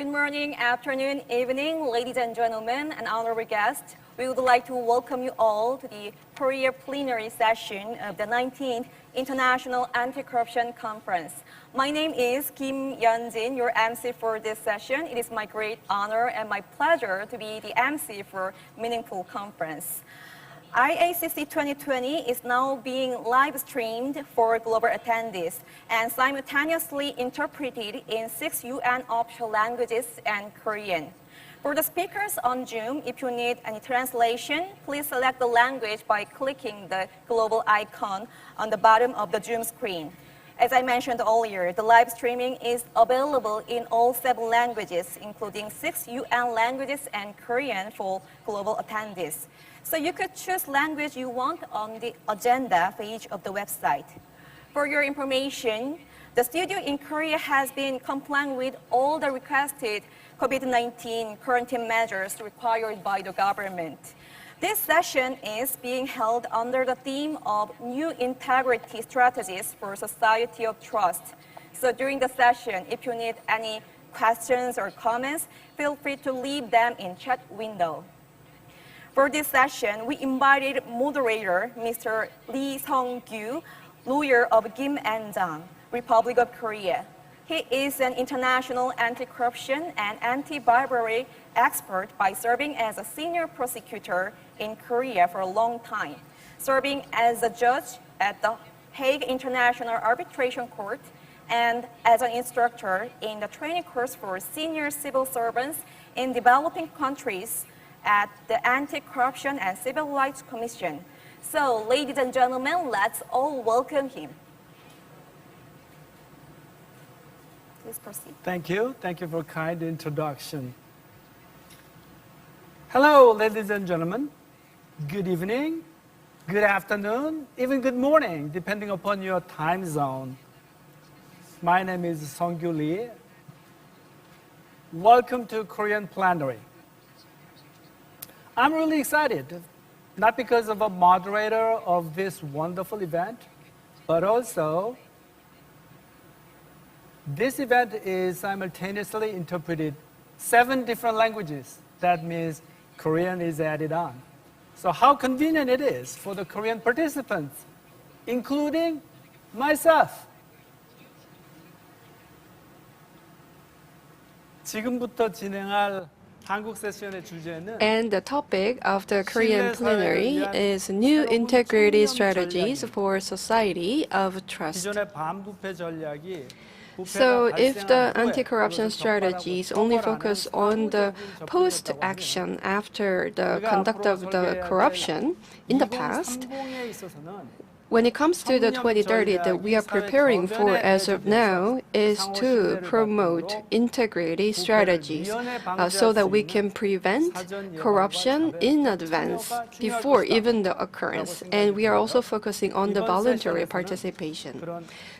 Good morning, afternoon, evening, ladies and gentlemen, and honorable guests. We would like to welcome you all to the Korea Plenary session of the 19th International Anti-Corruption Conference. My name is Kim Yeonjin, your MC for this session. It is my great honor and my pleasure to be the MC for meaningful conference. IACC 2020 is now being live streamed for global attendees and simultaneously interpreted in 6 UN official languages and Korean. For the speakers on Zoom, if you need any translation, please select the language by clicking the global icon on the bottom of the Zoom screen. As I mentioned earlier, the live streaming is available in all 7 languages, including 6 UN languages and Korean for global attendees. So you could choose language you want on the agenda page of the website. For your information, the studio in Korea has been complying with all the requested COVID-19 quarantine measures required by the government. This session is being held under the theme of New Integrity Strategies for Society of Trust. So during the session, if you need any questions or comments, feel free to leave them in chat window. For this session, we invited moderator Mr. Lee Sung-gyu, lawyer of Kim and-jang, Republic of Korea. He is an international anti-corruption and anti-bribery expert by serving as a senior prosecutor in Korea for a long time, serving as a judge at the Hague International Arbitration Court and as an instructor in the training course for senior civil servants in developing countries at the Anti-Corruption and Civil Rights Commission. So, ladies and gentlemen, let's all welcome him. Please proceed. Thank you. Thank you for a kind introduction. Hello, ladies and gentlemen. Good evening, good afternoon, even good morning, depending upon your time zone. My name is Sung-gyu Lee. Welcome to Korean Plenary. I'm really excited, not because of a moderator of this wonderful event, but also this event is simultaneously interpreted 7 different languages. That means Korean is added on. So how convenient it is for the Korean participants, including myself. 지금부터 진행할 한국 세션의 주제는 And the topic of the Korean plenary is New Integrity Strategies for Society of Trust. 기존의 반부패 전략이 So if the anti-corruption strategies only focus on the post-action after the conduct of the corruption in the past, when it comes to the 2030 that we are preparing for as of now is to promote integrity strategies so that we can prevent corruption in advance before even the occurrence. And we are also focusing on the voluntary participation.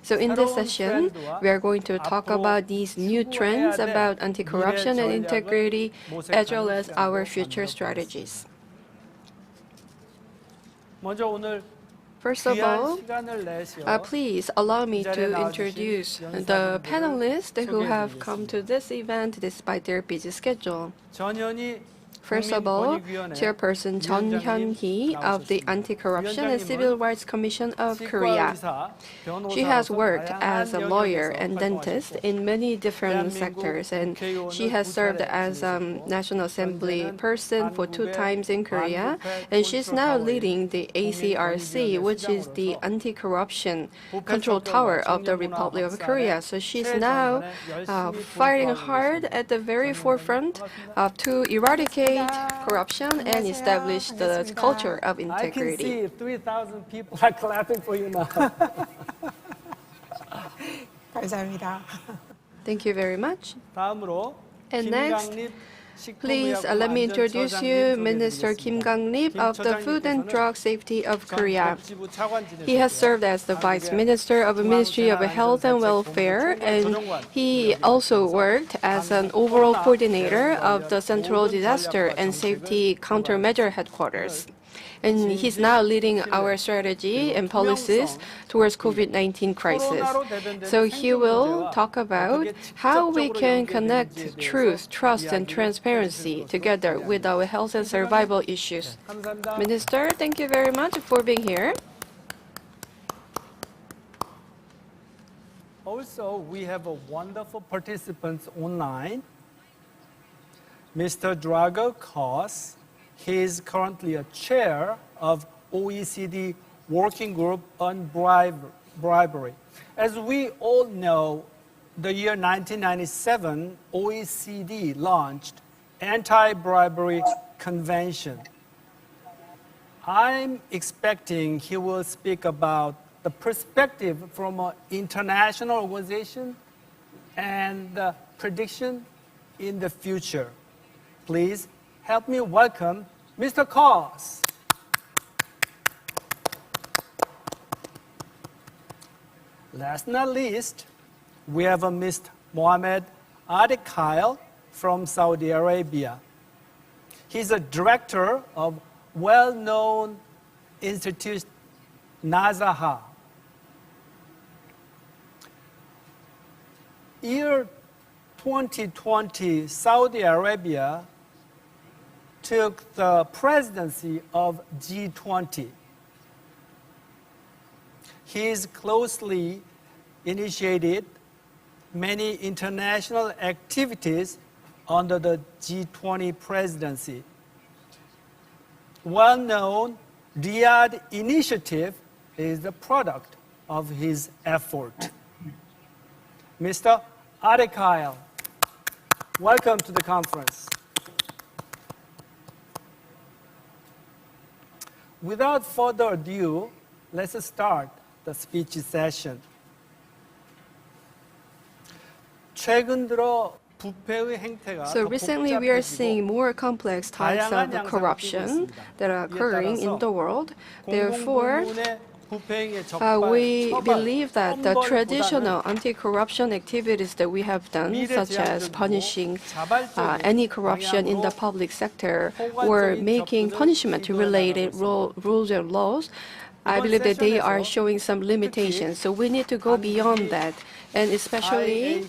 So in this session, we are going to talk about these new trends about anti-corruption and integrity as well as our future strategies. 먼저 오늘 First of all, please allow me to introduce the panelists who have come to this event despite their busy schedule. First of all, Chairperson Jeon Hyun-hee of the Anti-Corruption and Civil Rights Commission of Korea. She has worked as a lawyer and dentist in many different sectors, and she has served as a National Assembly person for 2 times in Korea, and she's now leading the ACRC, which is the Anti-Corruption Control Tower of the Republic of Korea. So she's now fighting hard at the very forefront to eradicate corruption and establish the culture of integrity. I can see 3,000 people are clapping for you now. 감사합니다. Thank you very much. 다음으로 And next, please let me introduce you Minister Kim Gang-lip of the Food and Drug Safety of Korea. He has served as the Vice Minister of the Ministry of Health and Welfare, and he also worked as an overall coordinator of the Central Disaster and Safety Countermeasure Headquarters. And he's now leading our strategy and policies towards COVID-19 crisis. So he will talk about how we can connect truth, trust, and transparency together with our health and survival issues. Minister, thank you very much for being here. Also, we have a wonderful participants online. Mr. Drago Kos, he is currently a chair of OECD Working Group on Bribery. As we all know, the year 1997, OECD launched Anti-Bribery Convention. I'm expecting he will speak about the perspective from an international organization and the prediction in the future. Please help me welcome Mr. Kos. Last but not least, we have Mr. Mohammed Ali Khail from Saudi Arabia. He's a director of well-known institute Nazaha. Year 2020, Saudi Arabia took the presidency of G20. He's closely initiated many international activities under the G20 presidency. Well-known Riyadh initiative is the product of his effort. Mr. Ali Khail, welcome to the conference. Without further ado, let's start the speech session. 최근 들어 부패의 행태가 So recently we are seeing more complex types of corruption that are occurring in the world. Therefore, we believe that the traditional anti-corruption activities that we have done, such as punishing any corruption in the public sector or making punishment-related rules and laws, I believe that they are showing some limitations. So we need to go beyond that. And especially,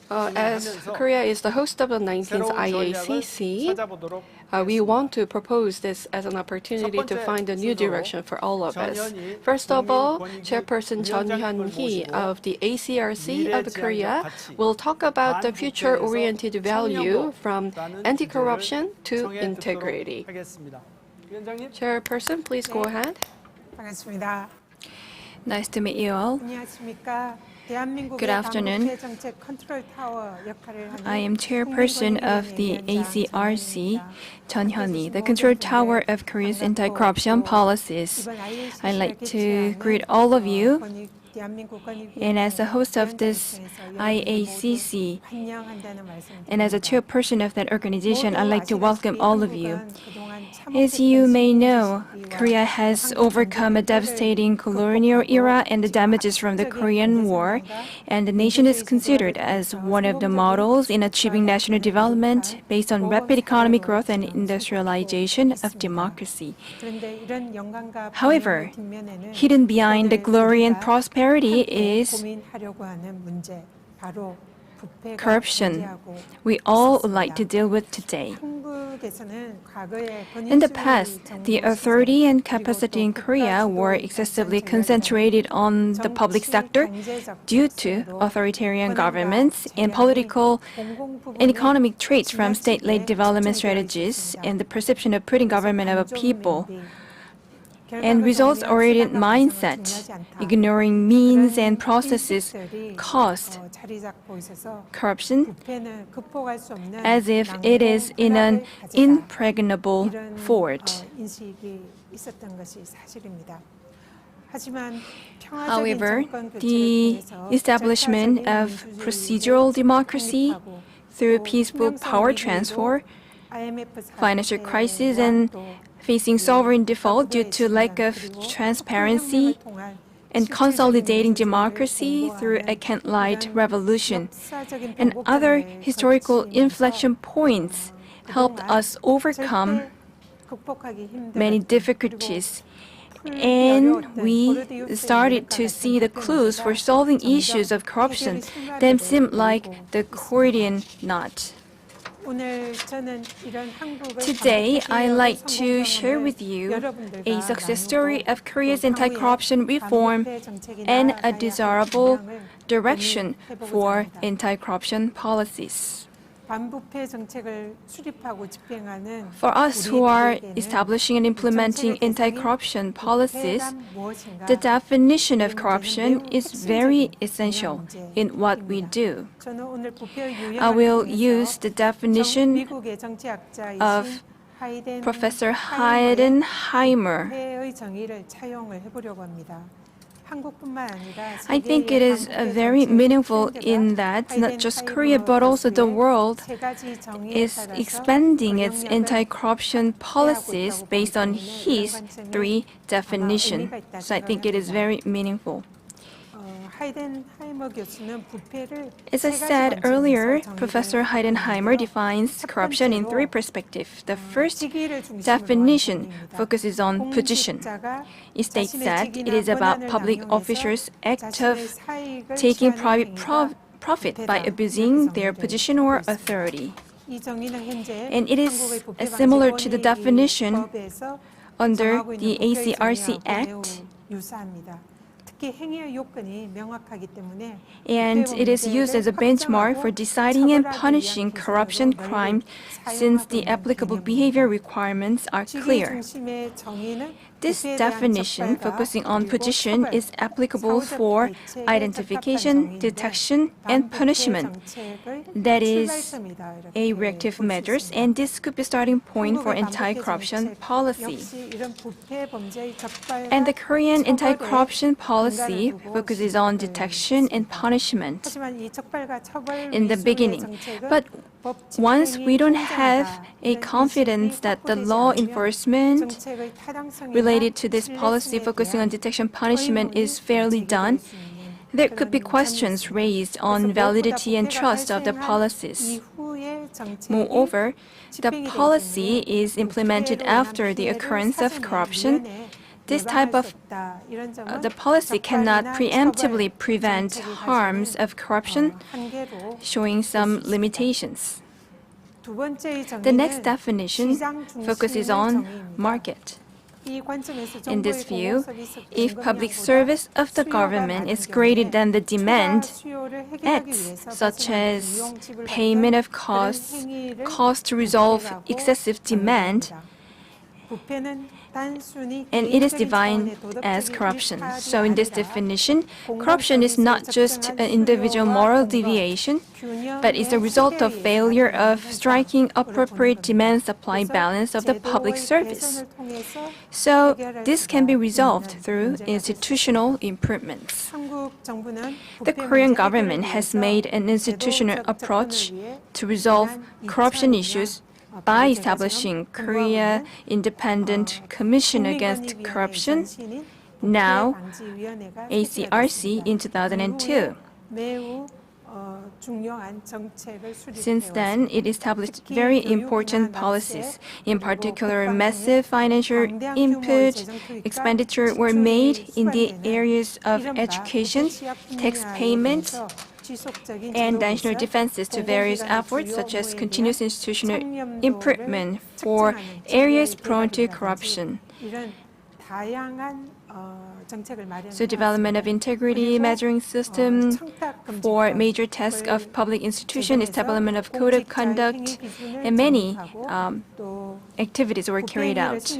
as Korea is the host of the 19th IACC, we want to propose this as an opportunity to find a new direction for all of us. First of all, Chairperson Jeon Hyun-hee of the ACRC of Korea will talk about the future-oriented value from anti-corruption to integrity. Chairperson, please go ahead. 반갑습니다. Nice to meet you all. 안녕하십니까? Good afternoon. I am chairperson of the ACRC, Jeon Hyun-hee, the control tower of Korea's anti-corruption policies. I'd like to greet all of you. And as the host of this IACC, and as a chairperson of that organization, I'd like to welcome all of you. As you may know, Korea has overcome a devastating colonial era and the damages from the Korean War, and the nation is considered as one of the models in achieving national development based on rapid economic growth and industrialization of democracy. However, hidden behind the glory and prosperity is corruption we all would like to deal with today. In the past, the authority and capacity in Korea were excessively concentrated on the public sector due to authoritarian governments and political and economic traits from state-led development strategies and the perception of putting government above people. And results-oriented mindset, ignoring means and processes, caused corruption as if it is in an impregnable fort. However, the establishment of procedural democracy through peaceful power transfer, financial crisis, and facing sovereign default due to lack of transparency, and consolidating democracy through a candlelight revolution, and other historical inflection points helped us overcome many difficulties. And we started to see the clues for solving issues of corruption that seem like the Gordian knot. Today, I'd like to share with you a success story of Korea's anti-corruption reform and a desirable direction for anti-corruption policies. For us who are establishing and implementing anti-corruption policies, the definition of corruption is very essential in what we do. I will use the definition of Professor Heidenheimer. I think it is very meaningful in that not just Korea but also the world is expanding its anti-corruption policies based on his three definitions. So I think it is very meaningful. As I said earlier, Professor Heidenheimer defines corruption in three perspectives. The first definition focuses on position. It states that it is about public officials' act of taking private profit by abusing their position or authority. And it is similar to the definition under the ACRC Act. And it is used as a benchmark for deciding and punishing corruption crimes since the applicable behavior requirements are clear. This definition, focusing on position, is applicable for identification, detection, and punishment. That is a reactive measures, and this could be a starting point for anti-corruption policy. And the Korean anti-corruption policy focuses on detection and punishment in the beginning. But once we don't have a confidence that the law enforcement related to this policy focusing on detection punishment is fairly done, there could be questions raised on validity and trust of the policies. Moreover, the policy is implemented after the occurrence of corruption. This type of the policy cannot preemptively prevent harms of corruption, showing some limitations. The next definition focuses on market. In this view, if public service of the government is greater than the demand, acts such as payment of costs, cost to resolve excessive demand, and it is defined as corruption. So in this definition, corruption is not just an individual moral deviation, but is the result of failure of striking appropriate demand-supply balance of the public service. So this can be resolved through institutional improvements. The Korean government has made an institutional approach to resolve corruption issues by establishing Korea Independent Commission Against Corruption, now ACRC, in 2002. Since then, it established very important policies. In particular, massive financial input expenditure were made in the areas of education, tax payment, and national defenses to various efforts such as continuous institutional improvement for areas prone to corruption. So development of integrity measuring system for major tasks of public institution, establishment of code of conduct, and many activities were carried out.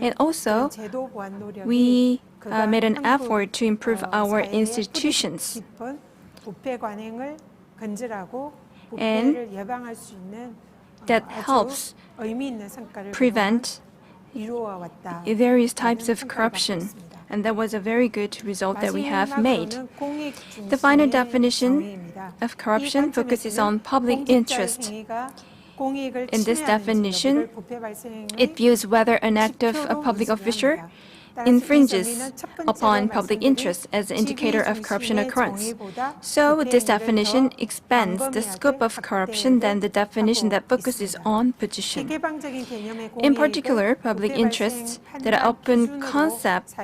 And also, we made an effort to improve our institutions. And that helps prevent various types of corruption. And that was a very good result that we have made. The final definition of corruption focuses on public interest. In this definition, it views whether an act of a public official infringes upon public interest as an indicator of corruption occurrence. So this definition expands the scope of corruption than the definition that focuses on position. In particular, public interests that are open concepts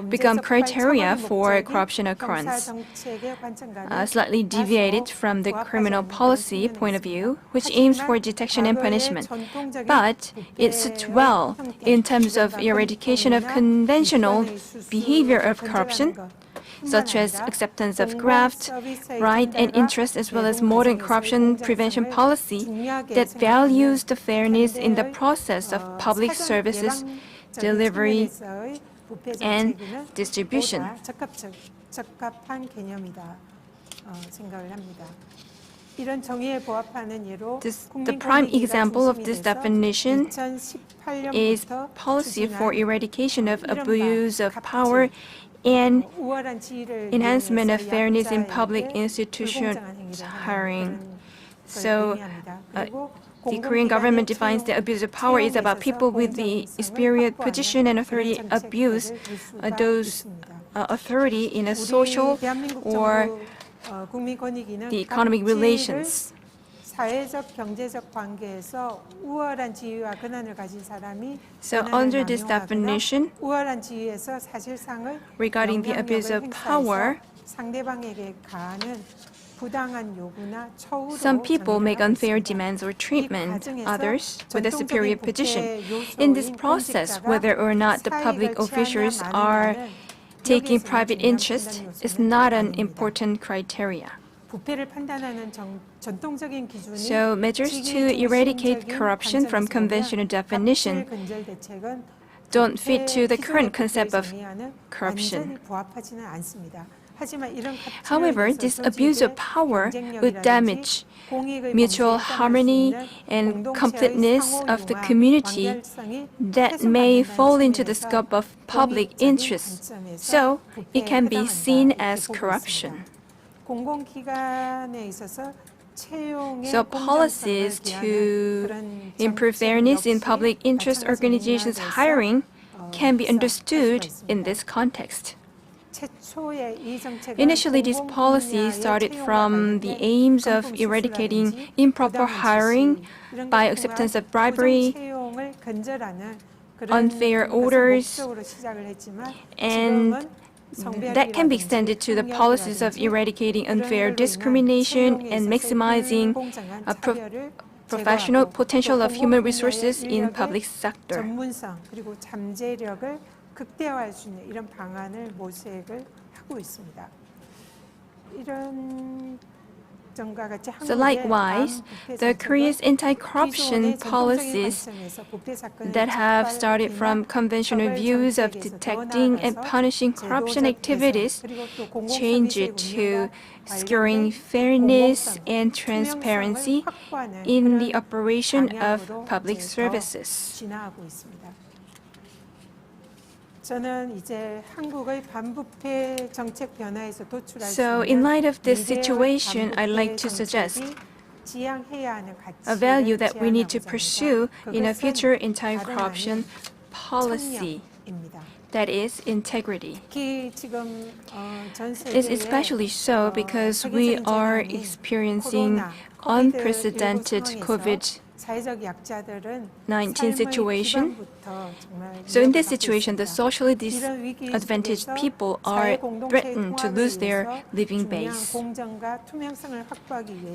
become criteria for corruption occurrence, slightly deviated from the criminal policy point of view, which aims for detection and punishment. But it sits well in terms of eradication of conventional behavior of corruption, such as acceptance of graft, right, and interest, as well as modern corruption prevention policy that values the fairness in the process of public services delivery and distribution. The prime example of this definition is policy for eradication of abuse of power and enhancement of fairness in public institutions hiring. So, the Korean government defines the abuse of power is about people with the experience, position, and authority abuse those authority in a social or the economic relations. So under this definition, regarding the abuse of power, some people make unfair demands or treatment others with a superior position. In this process, whether or not the public officials are taking private interest is not an important criteria. So measures to eradicate corruption from conventional definition don't fit to the current concept of corruption. However, this abuse of power would damage mutual harmony and completeness of the community that may fall into the scope of public interest. So it can be seen as corruption. So policies to improve fairness in public interest organizations hiring can be understood in this context. Initially, this policy started from the aims of eradicating improper hiring by acceptance of bribery, unfair orders, and that can be extended to the policies of eradicating unfair discrimination and maximizing professional potential of human resources in public sector. So likewise, the Korea's anti-corruption policies that have started from conventional views of detecting and punishing corruption activities change it to securing fairness and transparency in the operation of public services. So in light of this situation, I'd like to suggest a value that we need to pursue in a future anti-corruption policy. That is integrity. It's especially so because we are experiencing unprecedented COVID-19 situation. So in this situation, the socially disadvantaged people are threatened to lose their living base.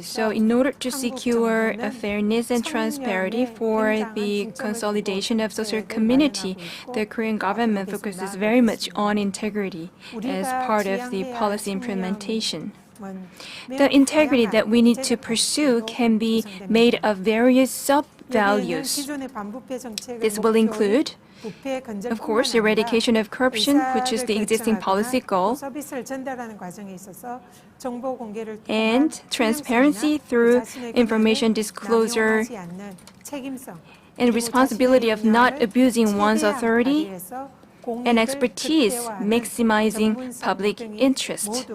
So in order to secure a fairness and transparency for the consolidation of social community, the Korean government focuses very much on integrity as part of the policy implementation. The integrity that we need to pursue can be made of various sub-values. This will include, of course, eradication of corruption, which is the existing policy goal, and transparency through information disclosure, and responsibility of not abusing one's authority, and expertise maximizing public interest.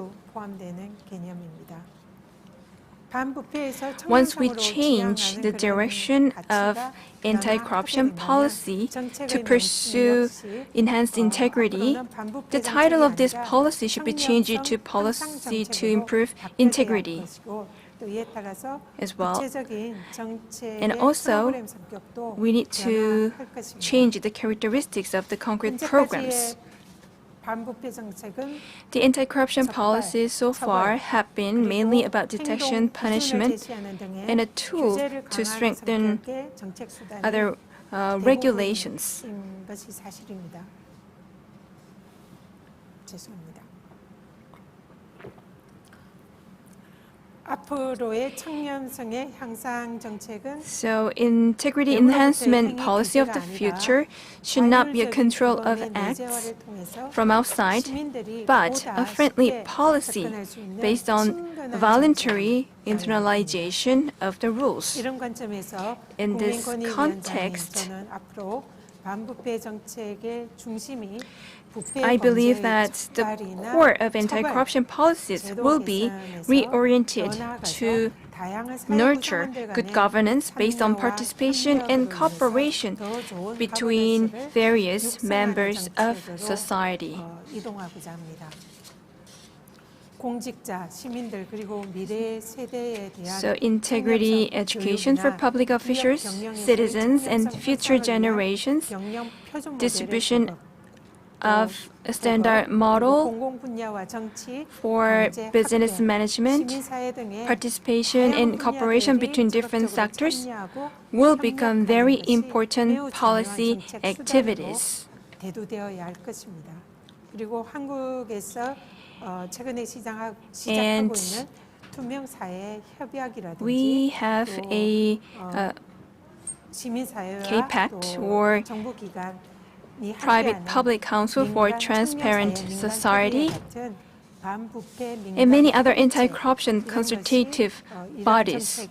Once we change the direction of anti-corruption policy to pursue enhanced integrity, the title of this policy should be changed to Policy to Improve Integrity as well. And also, we need to change the characteristics of the concrete programs. The anti-corruption policies so far have been mainly about detection, punishment, and a tool to strengthen other regulations. So, integrity enhancement policy of the future should not be a control of acts from outside, but a friendly policy based on voluntary internalization of the rules. In this context, I believe that the core of anti-corruption policies will be reoriented to nurture good governance based on participation and cooperation between various members of society. So integrity education for public officials, citizens, and future generations, distribution of a standard model for business management, participation and cooperation between different sectors will become very important policy activities. And we have a K-Pact, or Private-Public Council for Transparent Society, and many other anti-corruption consultative bodies.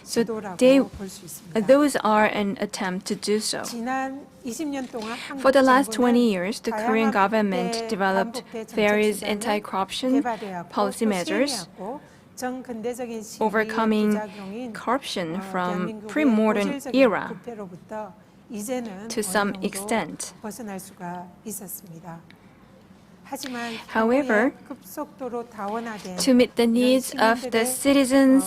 So those are an attempt to do so. For the last 20 years, the Korean government developed various anti-corruption policy measures, overcoming corruption from pre-modern era to some extent. However, to meet the needs of the citizens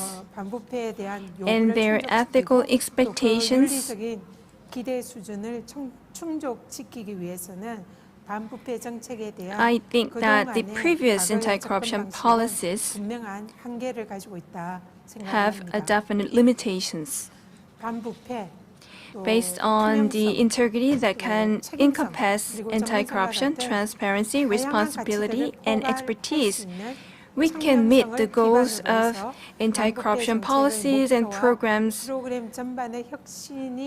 and their ethical expectations, I think that the previous anti-corruption policies have definite limitations. Based on the integrity that can encompass anti-corruption, transparency, responsibility, and expertise, we can meet the goals of anti-corruption policies and programs,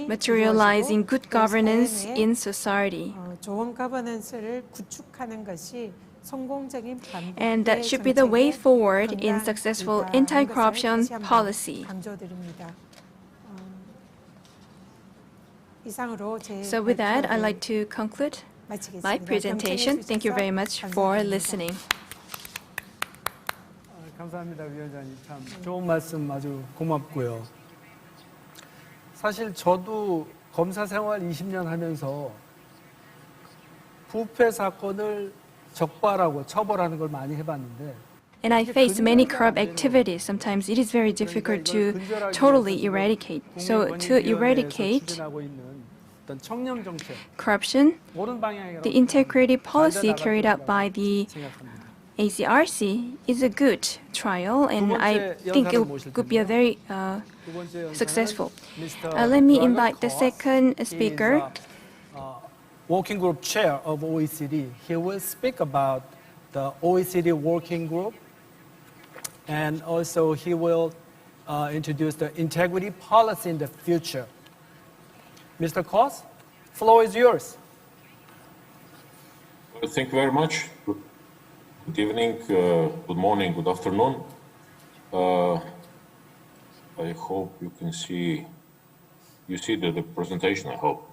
materializing good governance in society. And that should be the way forward in successful anti-corruption policy. So with that, I'd like to conclude my presentation. Thank you very much for listening. 감사합니다, 위원장님. 참 좋은 말씀 아주 고맙고요. 사실 저도 검사 생활 20년 하면서 부패 사건을 적발하고 처벌하는 걸 많이 해봤는데 And I face many corrupt activities. Sometimes it is very difficult to totally eradicate. So to eradicate corruption, the integrity policy carried out by the ACRC is a good trial, and I think it could be a very successful. Let me invite the second speaker. Working Group Chair of OECD. He will speak about the OECD Working Group, and also he will introduce the integrity policy in the future. Mr. Kos, floor is yours. Well, thank you very much. Good evening, good morning, good afternoon. I hope you can see, the presentation, I hope.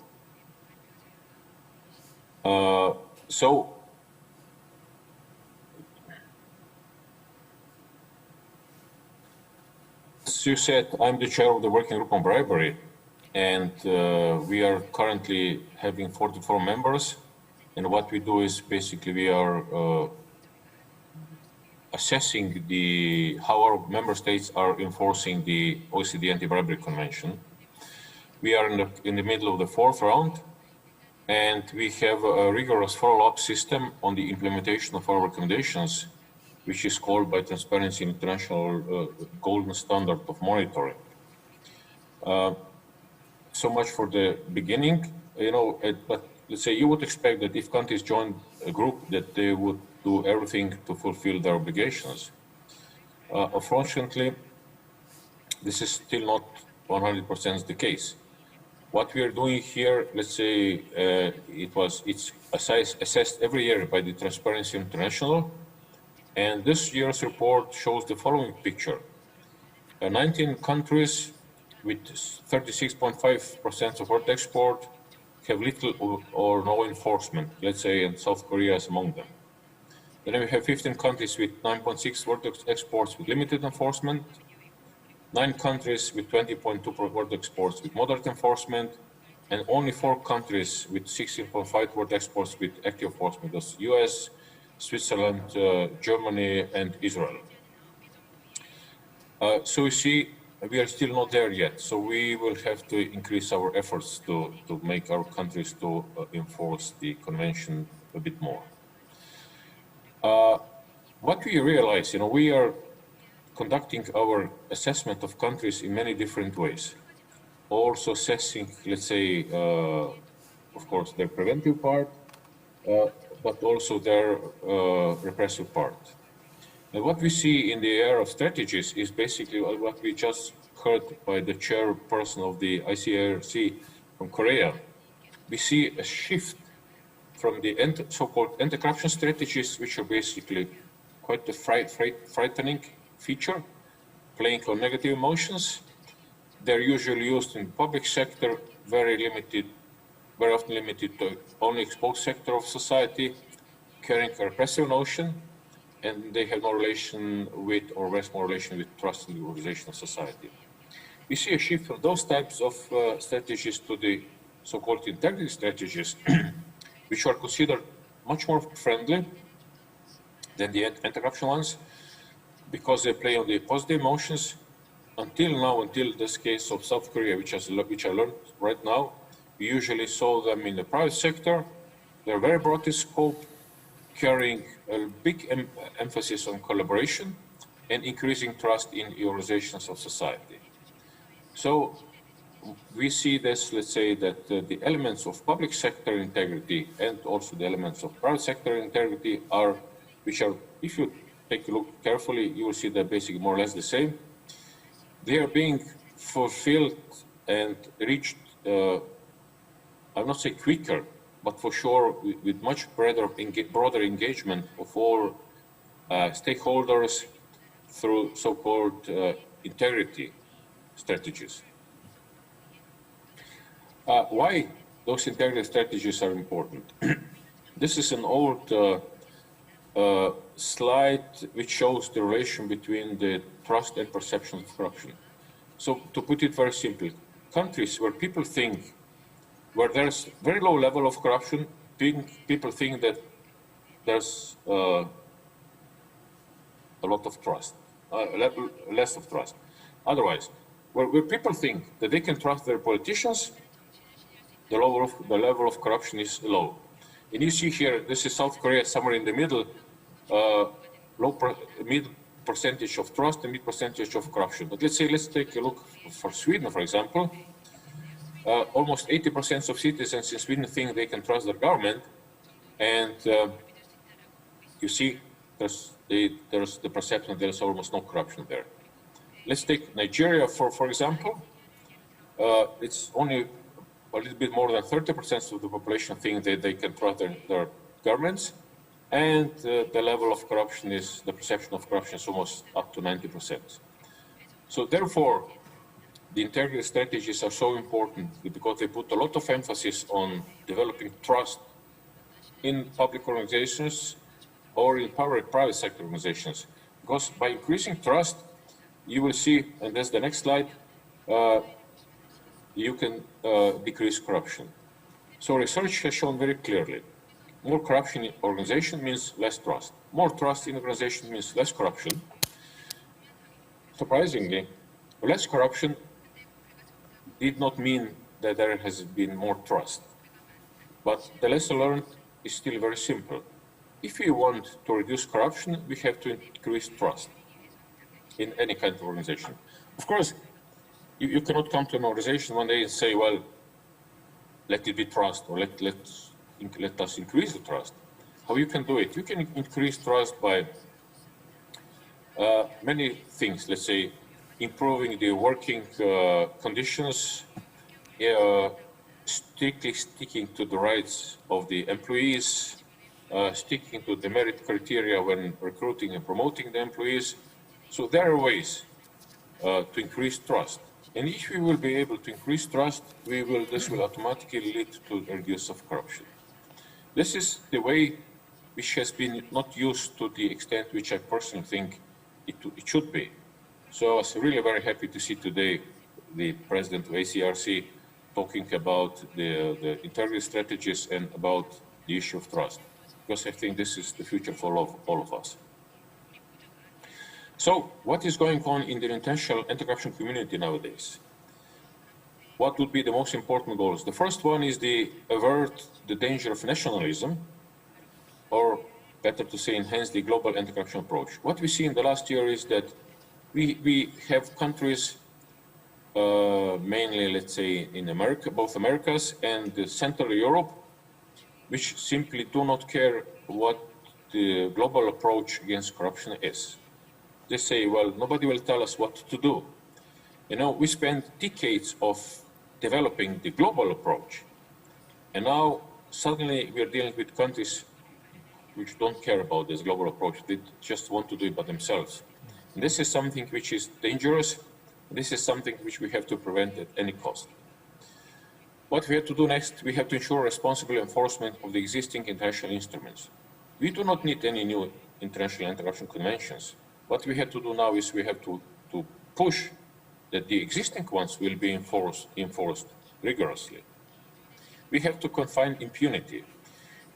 as you said, I'm the chair of the working group on bribery, and we are currently having 44 members. And what we do is basically we are assessing how our member states are enforcing the OECD Anti-Bribery Convention. We are in the middle of the 4th round, and we have a rigorous follow-up system on the implementation of our recommendations, which is called by Transparency International golden standard of monitoring. So much for the beginning, but let's say you would expect that if countries join a group that they would do everything to fulfill their obligations. Unfortunately, this is still not 100% the case. What we are doing here, let's say it's assessed every year by the Transparency International, and this year's report shows the following picture. 19 countries with 36.5% of world export have little or no enforcement, let's say, and South Korea is among them. Then we have 15 countries with 9.6 world exports with limited enforcement, 9 countries with 20.2 world exports with moderate enforcement, and only 4 countries with 16.5 world exports with active enforcement. That's US, Switzerland, Germany, and Israel. So you see, we are still not there yet. So we will have to increase our efforts to make our countries to enforce the convention a bit more. What we realize, we are conducting our assessment of countries in many different ways. Also assessing, let's say, of course, their preventive part, but also their repressive part. And what we see in the area of strategies is basically what we just heard by the chairperson of the ICARC from Korea. We see a shift from the so-called anti-corruption strategies, which are basically quite a frightening feature, playing on negative emotions. They're usually used in the public sector, very often limited to only exposed sector of society, carrying a repressive notion, and they have no relation with, or less more relation with, trust in the organization of society. We see a shift from those types of strategies to the so-called integrity strategies, which are considered much more friendly than the anti-corruption ones, because they play on the positive emotions. Until this case of South Korea, which I learned right now, we usually saw them in the private sector. They're very broad in scope, carrying a big emphasis on collaboration and increasing trust in the organizations of society. So we see this, let's say, that the elements of public sector integrity and also the elements of private sector integrity which are, if you take a look carefully, you will see they're basically more or less the same. They are being fulfilled and reached, I will not say quicker, but for sure with much broader engagement of all stakeholders through so-called integrity strategies. Why those integrity strategies are important? This is an old slide which shows the relation between the trust and perception of corruption. So to put it very simply, countries where people think, where there's very low level of corruption, people think that there's a lot of trust, less of trust. Otherwise, where people think that they can trust their politicians, the level of corruption is low. And you see here, this is South Korea, somewhere in the middle, mid percentage of trust and mid percentage of corruption. But let's take a look for Sweden, for example. Almost 80% of citizens in Sweden think they can trust their government, and you see there's the perception that there's almost no corruption there. Let's take Nigeria, for example. It's only a little bit more than 30% of the population think that they can trust their governments, and the level of corruption the perception of corruption is almost up to 90%. So therefore, the integrity strategies are so important because they put a lot of emphasis on developing trust in public organizations or in private sector organizations. Because by increasing trust, you will see, and that's the next slide, you can decrease corruption. So research has shown very clearly, more corruption in organization means less trust. More trust in organization means less corruption. Surprisingly, less corruption did not mean that there has been more trust. But the lesson learned is still very simple. If we want to reduce corruption, we have to increase trust in any kind of organization. Of course, you cannot come to an organization one day and say, well, let it be trust, or let us increase the trust. How you can do it? You can increase trust by many things. Let's say improving the working conditions, strictly sticking to the rights of the employees, sticking to the merit criteria when recruiting and promoting the employees. So there are ways to increase trust. And if we will be able to increase trust, this will automatically lead to the reduce of corruption. This is the way which has been not used to the extent which I personally think it should be. So I was really very happy to see today the president of ACRC talking about the integrity strategies and about the issue of trust, because I think this is the future for all of us. So what is going on in the international anti-corruption community nowadays? What would be the most important goals? The first one is the avert the danger of nationalism, or better to say, enhance the global anti-corruption approach. What we see in the last year is that we have countries, mainly, let's say, in America, both Americas and Central Europe, which simply do not care what the global approach against corruption is. They say, well, nobody will tell us what to do. You know, we spent decades of developing the global approach, and now suddenly we are dealing with countries which don't care about this global approach. They just want to do it by themselves. And this is something which is dangerous. This is something which we have to prevent at any cost. What we have to do next, we have to ensure responsible enforcement of the existing international instruments. We do not need any new international anti-corruption conventions. What we have to do now is we have to push that the existing ones will be enforced rigorously. We have to confine impunity.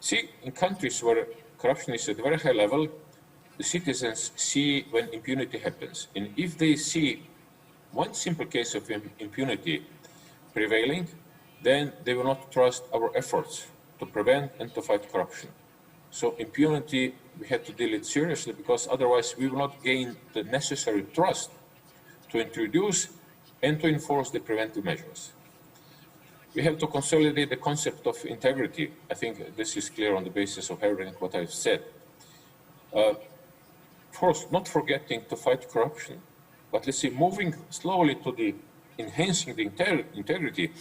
See, in countries where corruption is at a very high level, the citizens see when impunity happens. And if they see one simple case of impunity prevailing, then they will not trust our efforts to prevent and to fight corruption. So impunity, we have to deal it seriously, because otherwise we will not gain the necessary trust to introduce and to enforce the preventive measures. We have to consolidate the concept of integrity. I think this is clear on the basis of everything what I've said. First, not forgetting to fight corruption, but let's say moving slowly to the enhancing the integrity,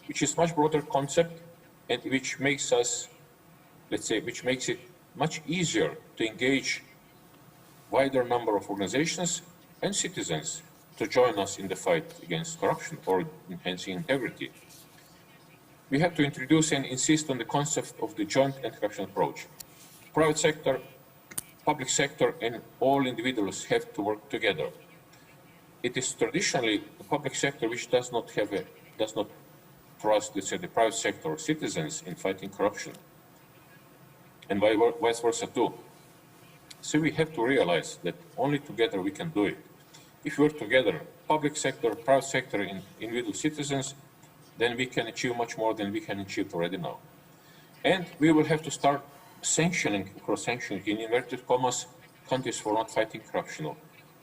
which is much broader concept and which makes us, let's say, which makes it much easier to engage wider number of organizations and citizens to join us in the fight against corruption or enhancing integrity. We have to introduce and insist on the concept of the joint anti-corruption approach. Private sector, public sector, and all individuals have to work together. It is traditionally the public sector which does not trust, let's say, the private sector or citizens in fighting corruption, and vice versa too. So we have to realize that only together we can do it. If we work together, public sector, private sector, and individual citizens, then we can achieve much more than we can achieve already now. And we will have to start sanctioning, cross-sanctioning, in inverted commas, countries for not fighting corruption.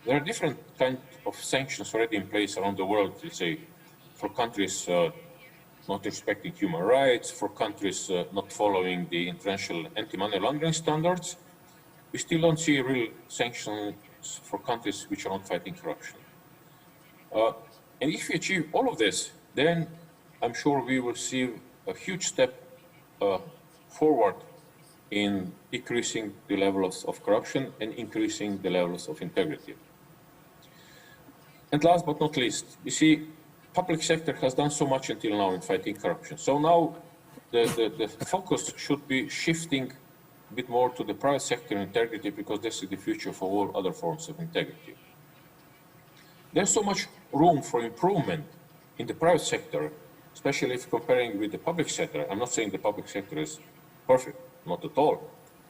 There are different kinds of sanctions already in place around the world, let's say, for countries not respecting human rights, for countries not following the international anti-money laundering standards. We still don't see real sanctions for countries which are not fighting corruption. And if we achieve all of this, then I'm sure we will see a huge step forward in decreasing the levels of corruption and increasing the levels of integrity. And last but not least, you see, public sector has done so much until now in fighting corruption. So now the focus should be shifting a bit more to the private sector integrity, because this is the future for all other forms of integrity. there's so much room for improvement in the private sector, especially if comparing with the public sector. I'm not saying the public sector is perfect, not at all,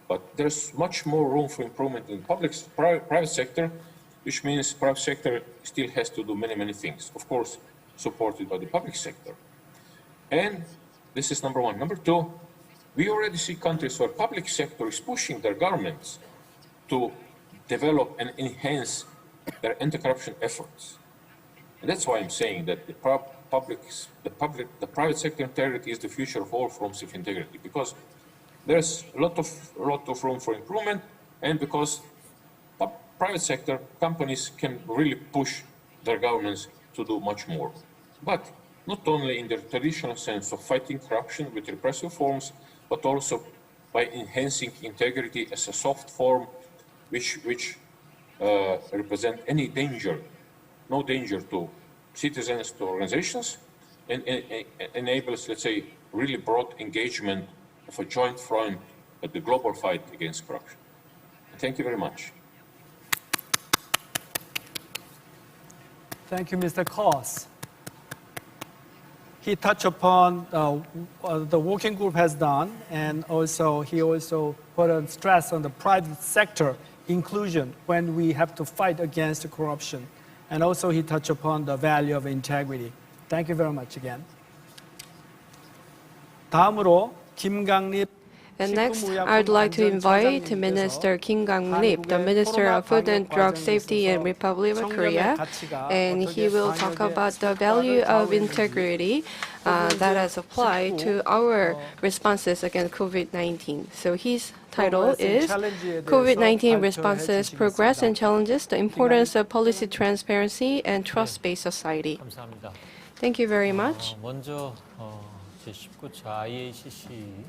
but there's much more room for improvement in private sector, which means private sector still has to do many, many things, of course, supported by the public sector. And this is number one. Number two, we already see countries where public sector is pushing their governments to develop and enhance their anti-corruption efforts. And that's why I'm saying that the private sector integrity is the future of all forms of integrity, because there's a lot of room for improvement, and because private sector companies can really push their governments to do much more. But not only in the traditional sense of fighting corruption with repressive forms, but also by enhancing integrity as a soft form which represent any danger, no danger to citizens, to organizations, and enables, let's say, really broad engagement of a joint front at the global fight against corruption. Thank you very much. Thank you, Mr. Koss. He touched upon the working group has done, and also he put a stress on the private sector inclusion when we have to fight against corruption. And also he touched upon the value of integrity. Thank you very much again. 다음으로 김강립 And next, I'd like to invite Minister Kim Gang-lip, the Minister of Food and Drug Safety in Republic of Korea, and he will talk about the value of integrity that has applied to our responses against COVID-19. So his title is COVID-19 Responses, Progress and Challenges, the Importance of Policy Transparency and Trust-Based Society. Thank you very much. 먼저 제19차 IACC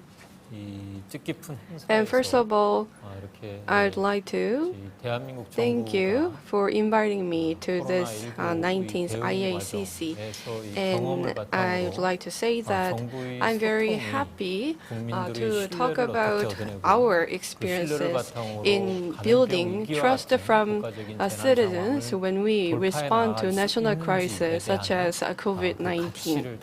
And first of all, I'd like to thank you for inviting me to this 19th IACC. And I'd like to say that I'm very happy to talk about our experiences in building trust from citizens when we respond to national crisis such as COVID-19.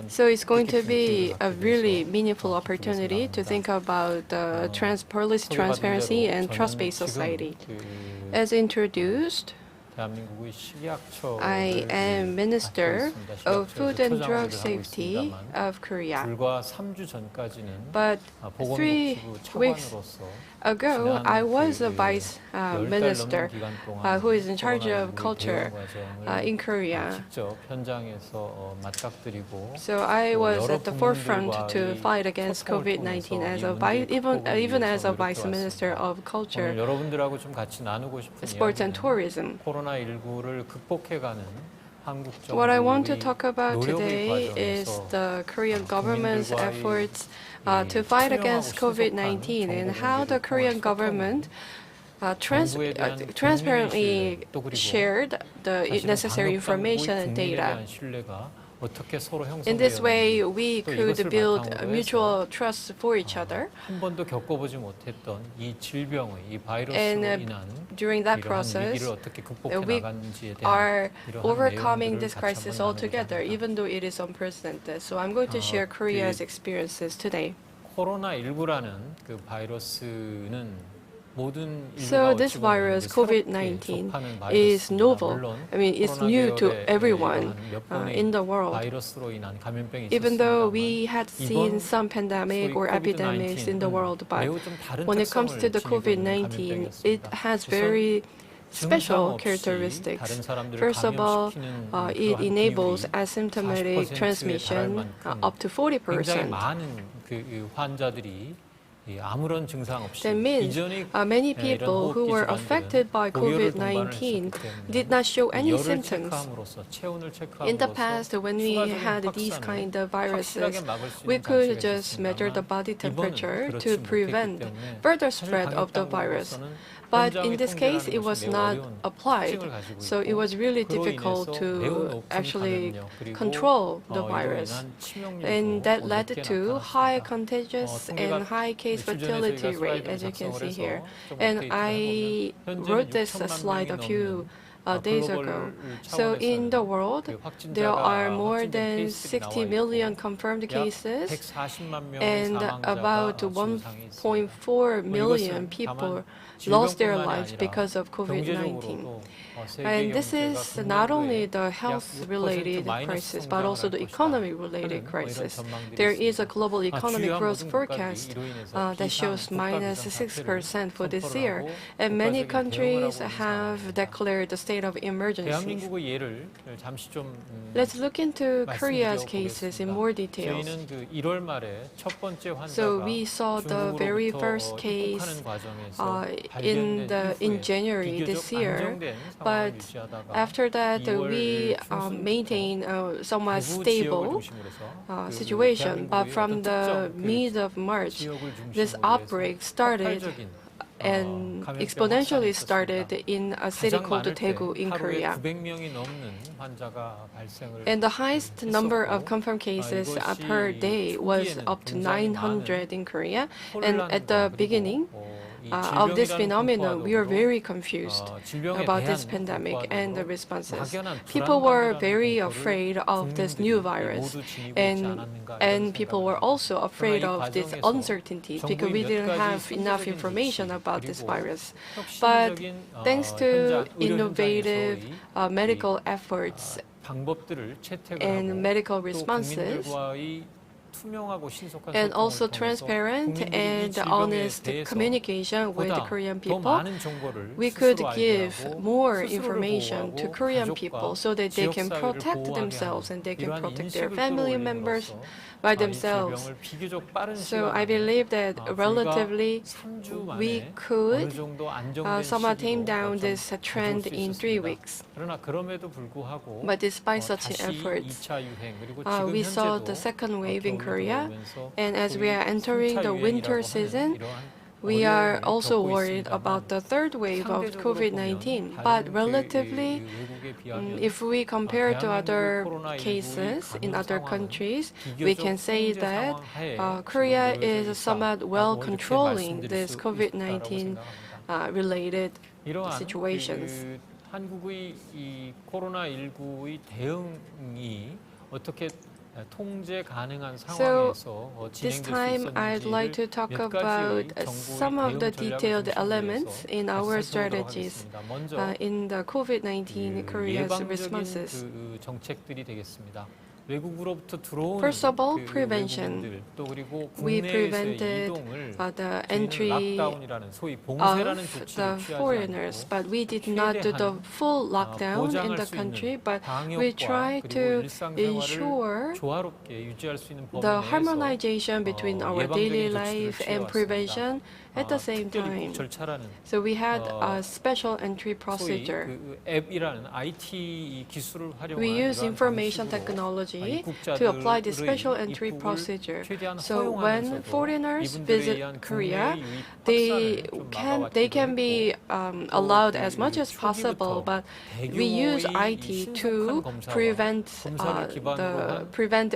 So it's going to be a really meaningful opportunity to think about policy transparency and trust-based society. As introduced, I am Minister of Food and Drug Safety of Korea. But 3 weeks ago, I was a vice minister who is in charge of culture in Korea. So I was at the forefront to fight against COVID-19 even as a vice minister of culture, sports and tourism. What I want to talk about today is the Korean government's efforts to fight against COVID-19 and how the Korean government transparently shared the necessary information and data. In this way, we could build mutual trust for each other. And during that process, we are overcoming this crisis altogether, even though it is unprecedented. So I'm going to share Korea's experiences today. So this virus, COVID-19, is novel. I mean, it's new to everyone in the world. Even though we had seen some pandemic or epidemics in the world, but when it comes to the COVID-19, it has very special characteristics. First of all, it enables asymptomatic transmission up to 40%. That means many people who were affected by COVID-19 did not show any symptoms. In the past, when we had these kind of viruses, we could just measure the body temperature to prevent further spread of the virus. But in this case, it was not applied, so it was really difficult to actually control the virus. And that led to high contagious and high case fatality rate, as you can see here. And I wrote this slide a few days ago. So in the world, there are more than 60 million confirmed cases and about 1.4 million people lost their lives because of COVID-19. And this is not only the health-related crisis, but also the economy-related crisis. There is a global economic growth forecast that shows minus 6% for this year, and many countries have declared a state of emergency. Let's look into Korea's cases in more detail. So we saw the very first case in January this year, but after that we maintain a somewhat stable situation. But from the mid of March, this outbreak started and exponentially started in a city called Daegu in Korea. And the highest number of confirmed cases per day was up to 900 in Korea. And at the beginning of this phenomenon, we were very confused about this pandemic and the responses. People were very afraid of this new virus, and people were also afraid of this uncertainty because we didn't have enough information about this virus. But thanks to innovative medical efforts and medical responses, and also transparent and honest communication with the Korean people, we could give more information to Korean people so that they can protect themselves and they can protect their family members by themselves. So I believe that relatively we could somewhat tame down this trend in 3 weeks. But despite such efforts, we saw the second wave in Korea, and as we are entering the winter season, we are also worried about the third wave of COVID-19. But relatively, if we compare to other cases in other countries, we can say that Korea is somewhat well controlling this COVID-19 related situations. 한국의 이 코로나19의 대응이 어떻게 So this time I'd like to talk about some of the detailed elements in our strategies in the COVID-19 Korea's responses. First of all, prevention. We prevented the entry of the foreigners, but we did not do the full lockdown in the country, but we tried to ensure the harmonization between our daily life and prevention at the same time. So we had a special entry procedure. We use information technology to apply the special entry procedure. So when foreigners visit Korea, they can be allowed as much as possible, but we use IT to prevent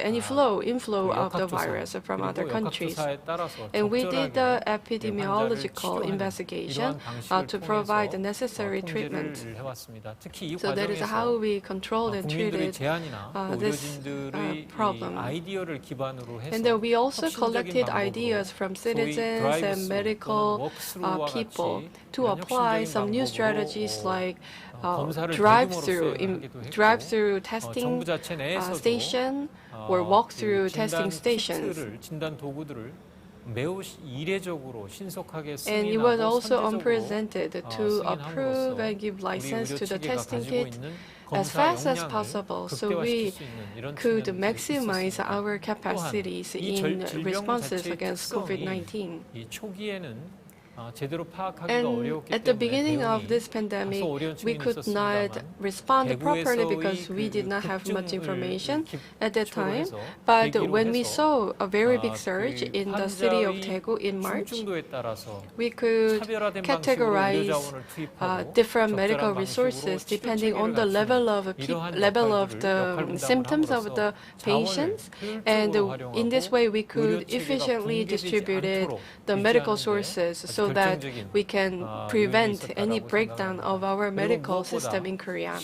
any inflow of the virus from other countries. And we did the epidemiological investigation to provide the necessary treatment. So that is how we controlled and treated this problem. And then we also collected ideas from citizens and medical people to apply some new strategies like drive-through testing station or walk-through testing stations. And it was also unprecedented to approve and give license to the testing kit as fast as possible, so we could maximize our capacities in responses against COVID-19. And at the beginning of this pandemic, we could not respond properly because we did not have much information at that time. But when we saw a very big surge in the city of Daegu in March, we could categorize different medical resources depending on the level of the symptoms of the patients. And in this way, we could efficiently distribute the medical sources so so that we can prevent any breakdown of our medical system in Korea.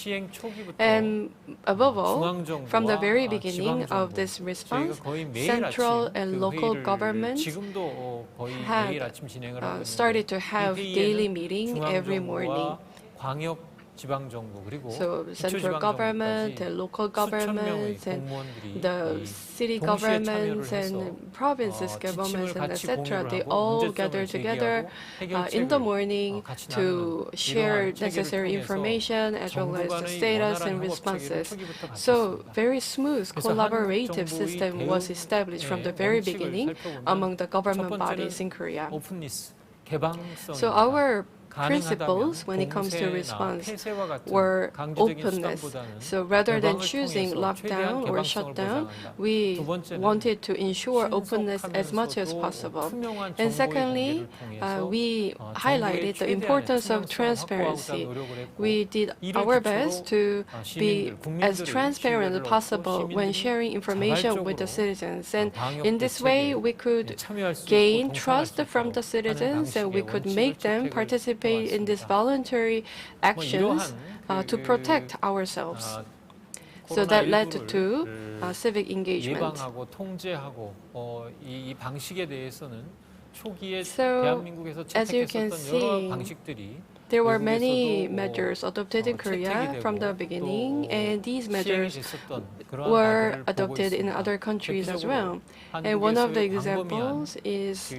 And above all, from the very beginning of this response, central and local governments had started to have daily meeting every morning. So central government and local governments and the city governments and provinces governments and etc. They all gather together in the morning to share necessary information as well as the status and responses. So very smooth collaborative system was established from the very beginning among the government bodies in Korea. So our principles when it comes to response were openness. So rather than choosing lockdown or shutdown, we wanted to ensure openness as much as possible. And secondly, we highlighted the importance of transparency. We did our best to be as transparent as possible when sharing information with the citizens. And in this way, we could gain trust from the citizens and we could make them participate in these voluntary actions to protect ourselves. So that led to civic engagement. So, as you can see, there were many measures adopted in Korea from the beginning, and these measures were adopted in other countries as well. And one of the examples is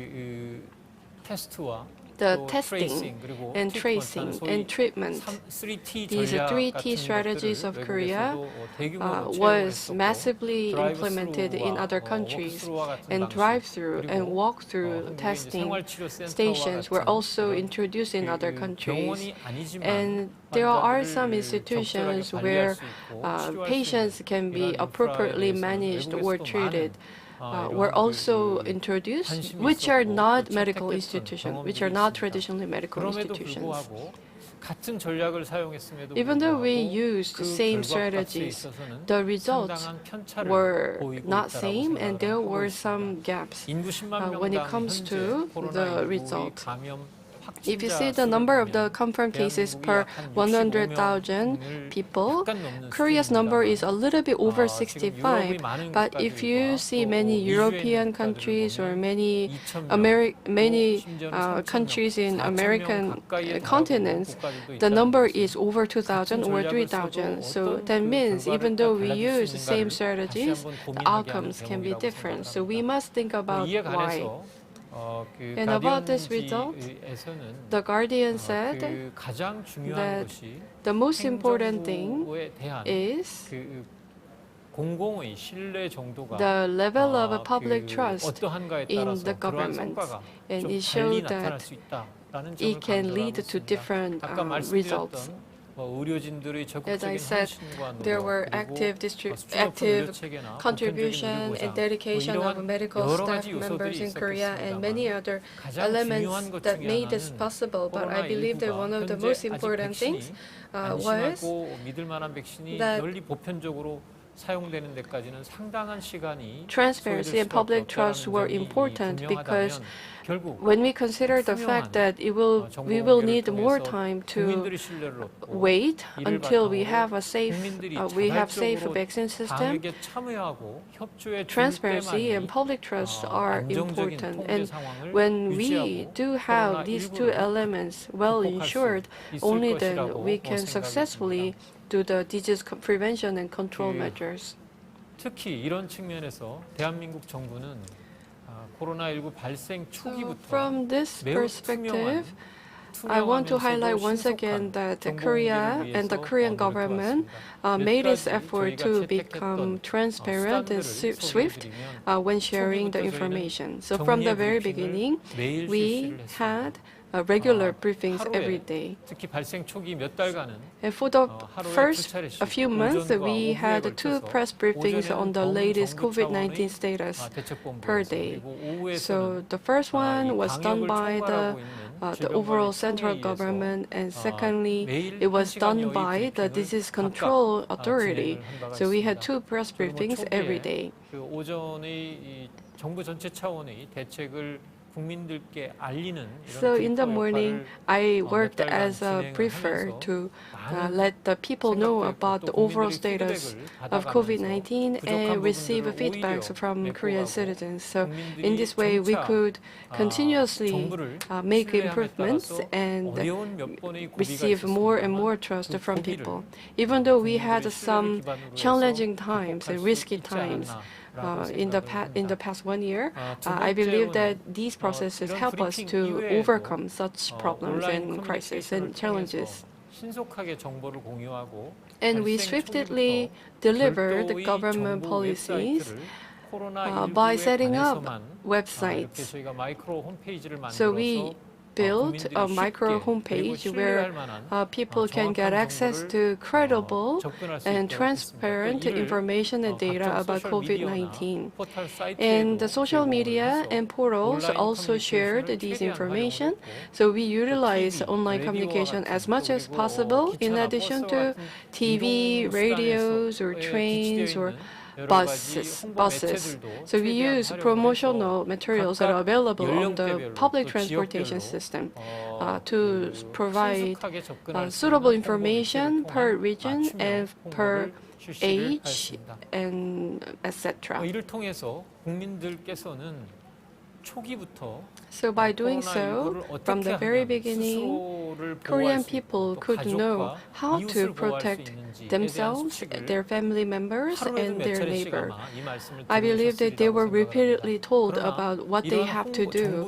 the testing and tracing and treatment. These 3T strategies of Korea was massively implemented in other countries, and drive-through and walk-through testing stations were also introduced in other countries. And there are some institutions where patients can be appropriately managed or treated. Were also introduced, which are not medical institutions, which are not traditionally medical institutions. Even though we used the same strategies, the results were not same, and there were some gaps when it comes to the result. If you see the number of the confirmed cases per 100,000 people, Korea's number is a little bit over 65. But if you see many European countries or many countries in American continents, the number is over 2,000 or 3,000. So that means even though we use the same strategies, the outcomes can be different. So we must think about why. And about this result, the Guardian said that the most important thing is the level of public trust in the government. And it showed that it can lead to different results. As I said, there were active contribution and dedication of medical staff members in Korea and many other elements that made this possible. But I believe that one of the most important things was that transparency and public trust were important because when we consider the fact that we will need more time to wait until we have a safe vaccine system, transparency and public trust are important. And when we do have these two elements well ensured, only then we can successfully do the disease prevention and control measures. 특히 이런 측면에서 대한민국 정부는 코로나19 발생 초기부터 from this perspective, I want to highlight once again that Korea and the Korean government made its effort to become transparent and swift when sharing the information. So from the very beginning, we had regular briefings every day. And for the first few months, we had 2 press briefings on the latest COVID-19 status per day. So the first one was done by the overall central government, and secondly, it was done by the Disease Control Authority. So we had 2 press briefings every day. 국민들께 알리는 So in the 이런 morning, 브리핑 I 역할을 worked 몇 달간 as a briefer 진행을 to 하면서 let the people know 생각도 about 있고 the 또 overall 국민들의 status 피드백을 of 받아가면서 COVID-19 부족한 and receive 부분들을 feedbacks 오히려 from Korean 메꿔가고 citizens. So 국민들이 in this way, we 점차 could continuously 정부를 make 신뢰함에 improvements 따라서 and 어려운 몇 번의 고비가 receive more and more 있었습니다만 trust 그 from 고비를 people. Even though we had 국민들의 신뢰를 some 기반으로 해서 challenging times 극복할 and 수 risky 있지 times 않았나라고 in the 생각을 합니다. past 1 year, 두 I believe that 번째로는 these processes 이런 help us 브리핑 to 이외에도 overcome such problems 온라인 and crises 커뮤니케이션을 and challenges. 통해서 신속하게 정보를 공유하고 And we 발생 swiftly 초기부터 delivered 별도의 government 정보 policies 웹사이트를 by 코로나19에 setting up 관해서만 이렇게 websites. 저희가 마이크로 홈페이지를 So 만들어서 we built a micro homepage where people can get access to credible and transparent information and data about COVID-19. And the social media and portals also shared this information, so we utilize online communication as much as possible in addition to TV, radios, or trains, or buses. So we use promotional materials that are available on the public transportation system to provide suitable information per region and per age and etc. 이를 통해서 국민들께서는 초기부터 So by doing so, from the very beginning, Korean people could know how to protect themselves, their family members, and their neighbor. I believe that they were repeatedly told about what they have to do.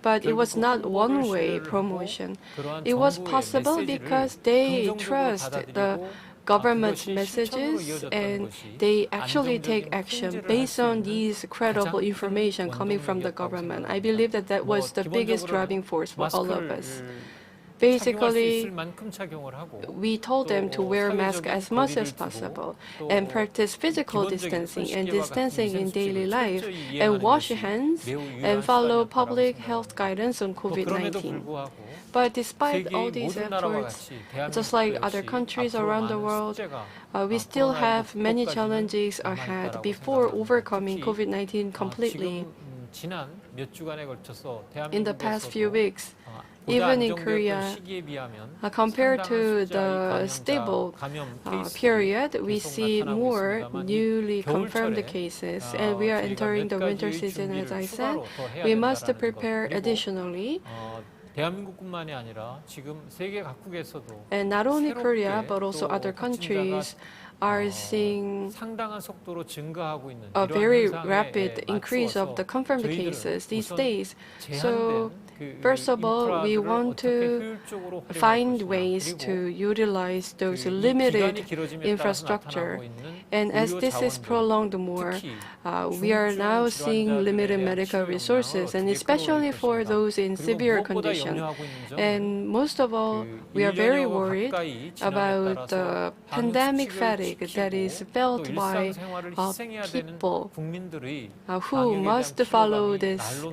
But it was not one-way promotion. It was possible because they trust the government messages and they actually take action based on these credible information coming from the government. I believe that that was the biggest driving force for all of us. Basically, we told them to wear masks as much as possible and practice physical distancing and distancing in daily life and wash hands and follow public health guidance on COVID-19. But despite all these efforts, just like other countries around the world, we still have many challenges ahead before overcoming COVID-19 completely. In the past few weeks, even in Korea, compared to the stable period, we see more newly confirmed cases, and we are entering the winter season, as I said. We must prepare additionally. And not only Korea, but also other countries are seeing a very rapid increase of the confirmed cases these days. So first of all, we want to find ways to utilize those limited infrastructure. And as this is prolonged more, we are now seeing limited medical resources, and especially for those in severe condition. And most of all, we are very worried about the pandemic fatigue that is felt by people who must follow this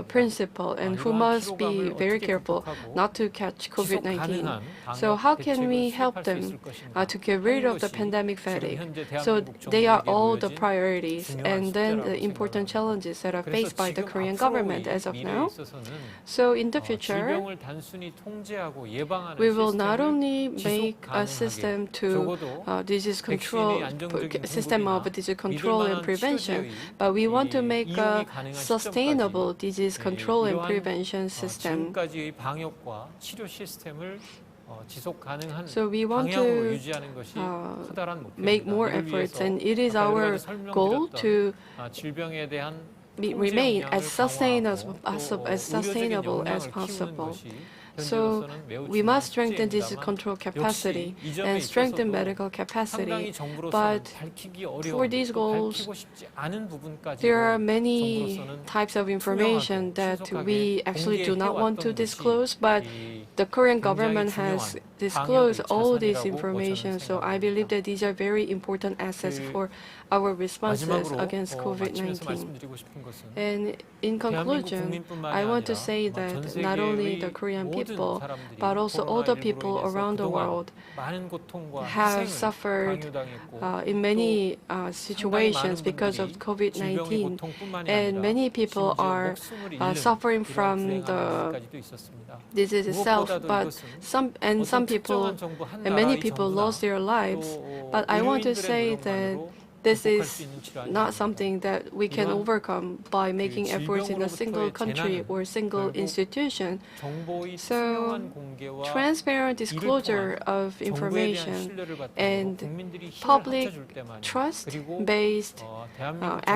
principle and who must be very careful not to catch COVID-19. So how can we help them to get rid of the pandemic fatigue? So they are all the priorities and then the important challenges that are faced by the Korean government as of now. So in the future, we will not only make a system to disease control, system of disease control and prevention, but we want to make a sustainable disease control and prevention system. So we want to make more efforts, and it is our goal to remain as sustainable as possible. So we must strengthen disease control capacity and strengthen medical capacity. But for these goals, there are many types of information that we actually do not want to disclose, but the Korean government has disclosed all this information. So I believe that these are very important assets for our responses against COVID-19. And in conclusion, I want to say that not only the Korean people, people, but also older people around the world have suffered in many situations because of COVID-19, and many people are suffering from the disease itself. But some people and many people lost their lives. But I want to say that this is not something that we can overcome by making efforts in a single country or single institution. So, transparent disclosure of information and public trust-based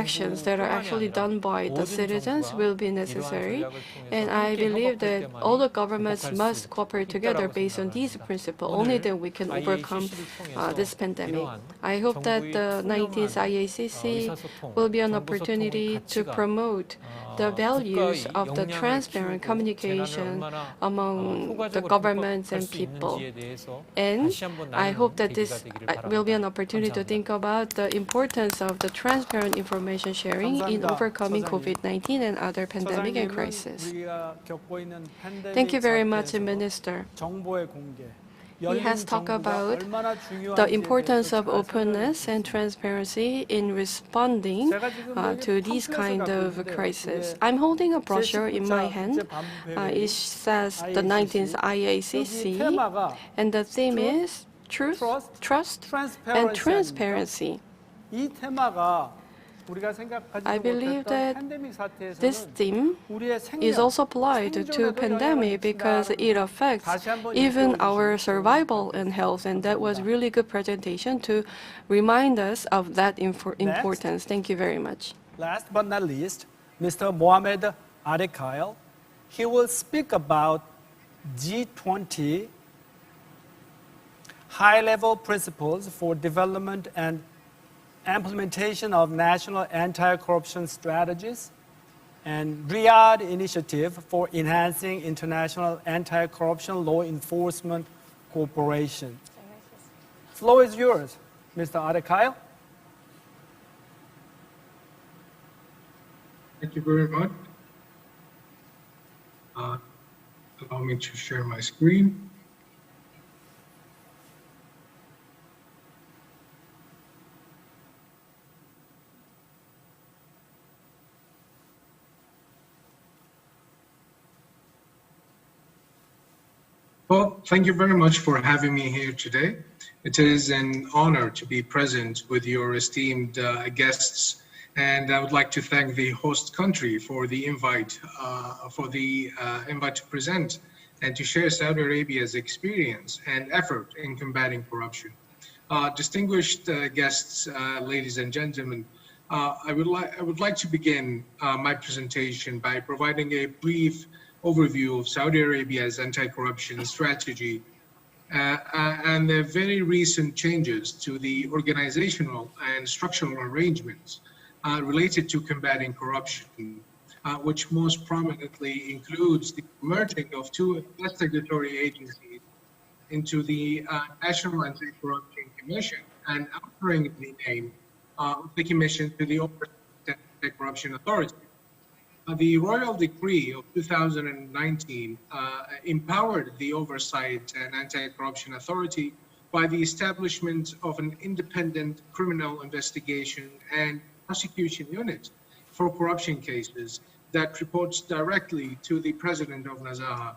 actions that are actually done by the citizens will be necessary. And I believe that all the governments must cooperate together based on these principles. Only then we can overcome this pandemic. I hope that the 19th IACC will be an opportunity to promote the values of the transparent communication among the governments and people. And I hope that this will be an opportunity to think about the importance of the transparent information sharing in overcoming COVID-19 and other pandemic and crisis. Thank you very much, Minister. He has talked about the importance of openness and transparency in responding to these kind of crises. I'm holding a brochure in my hand. It says the 19th IACC, and the theme is truth, trust, and transparency. I believe that this theme is also applied to pandemic because it affects even our survival and health, and that was really good presentation to remind us of that importance. Thank you very much. Last but not least, Mr. Mohamed Ali Khail. He will speak about G20 high-level principles for development and implementation of national anti-corruption strategies and Riyadh initiative for enhancing international anti-corruption law enforcement cooperation. Floor is yours, Mr. Ali Khail. Thank you very much. Allow me to share my screen. Well, thank you very much for having me here today. It is an honor to be present with your esteemed guests, and I would like to thank the host country for the invite to present and to share Saudi Arabia's experience and effort in combating corruption. Distinguished guests, ladies and gentlemen, I would like to begin my presentation by providing a brief overview of Saudi Arabia's anti-corruption strategy and the very recent changes to the organizational and structural arrangements related to combating corruption, which most prominently includes the merging of two investigatory agencies into the National Anti-Corruption Commission and altering the name of the Commission to the Anti-Corruption Authority. The Royal Decree of 2019 empowered the Oversight and Anti-Corruption Authority by the establishment of an independent criminal investigation and prosecution unit for corruption cases that reports directly to the President of Nazaha.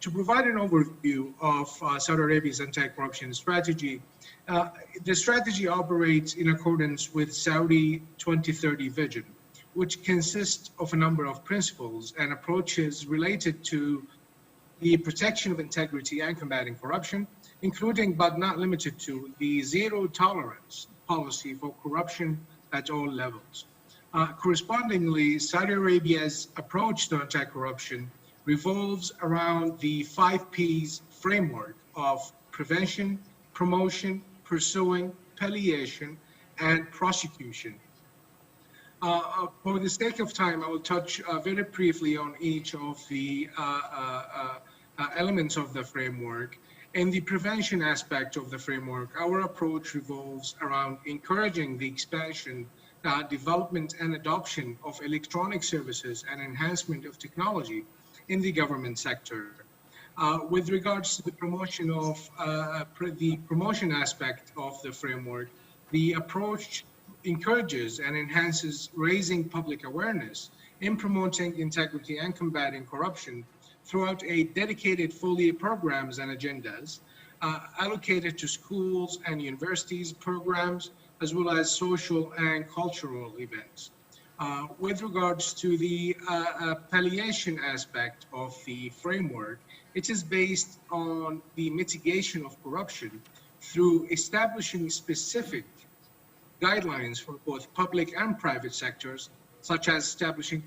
To provide an overview of Saudi Arabia's anti-corruption strategy, the strategy operates in accordance with Saudi 2030 vision, which consists of a number of principles and approaches related to the protection of integrity and combating corruption, including but not limited to the zero tolerance policy for corruption at all levels. Correspondingly, Saudi Arabia's approach to anti-corruption revolves around the 5 Ps framework of prevention, promotion, pursuing, palliation, and prosecution. For the sake of time, I will touch very briefly on each of the elements of the framework. In the prevention aspect of the framework, our approach revolves around encouraging the expansion, development, and adoption of electronic services and enhancement of technology in the government sector. With regards to the promotion of the promotion aspect of the framework, the approach encourages and enhances raising public awareness in promoting integrity and combating corruption throughout a dedicated fully programs and agendas allocated to schools and universities programs, as well as social and cultural events. With regards to the palliation aspect of the framework, it is based on the mitigation of corruption through establishing specific guidelines for both public and private sectors, such as establishing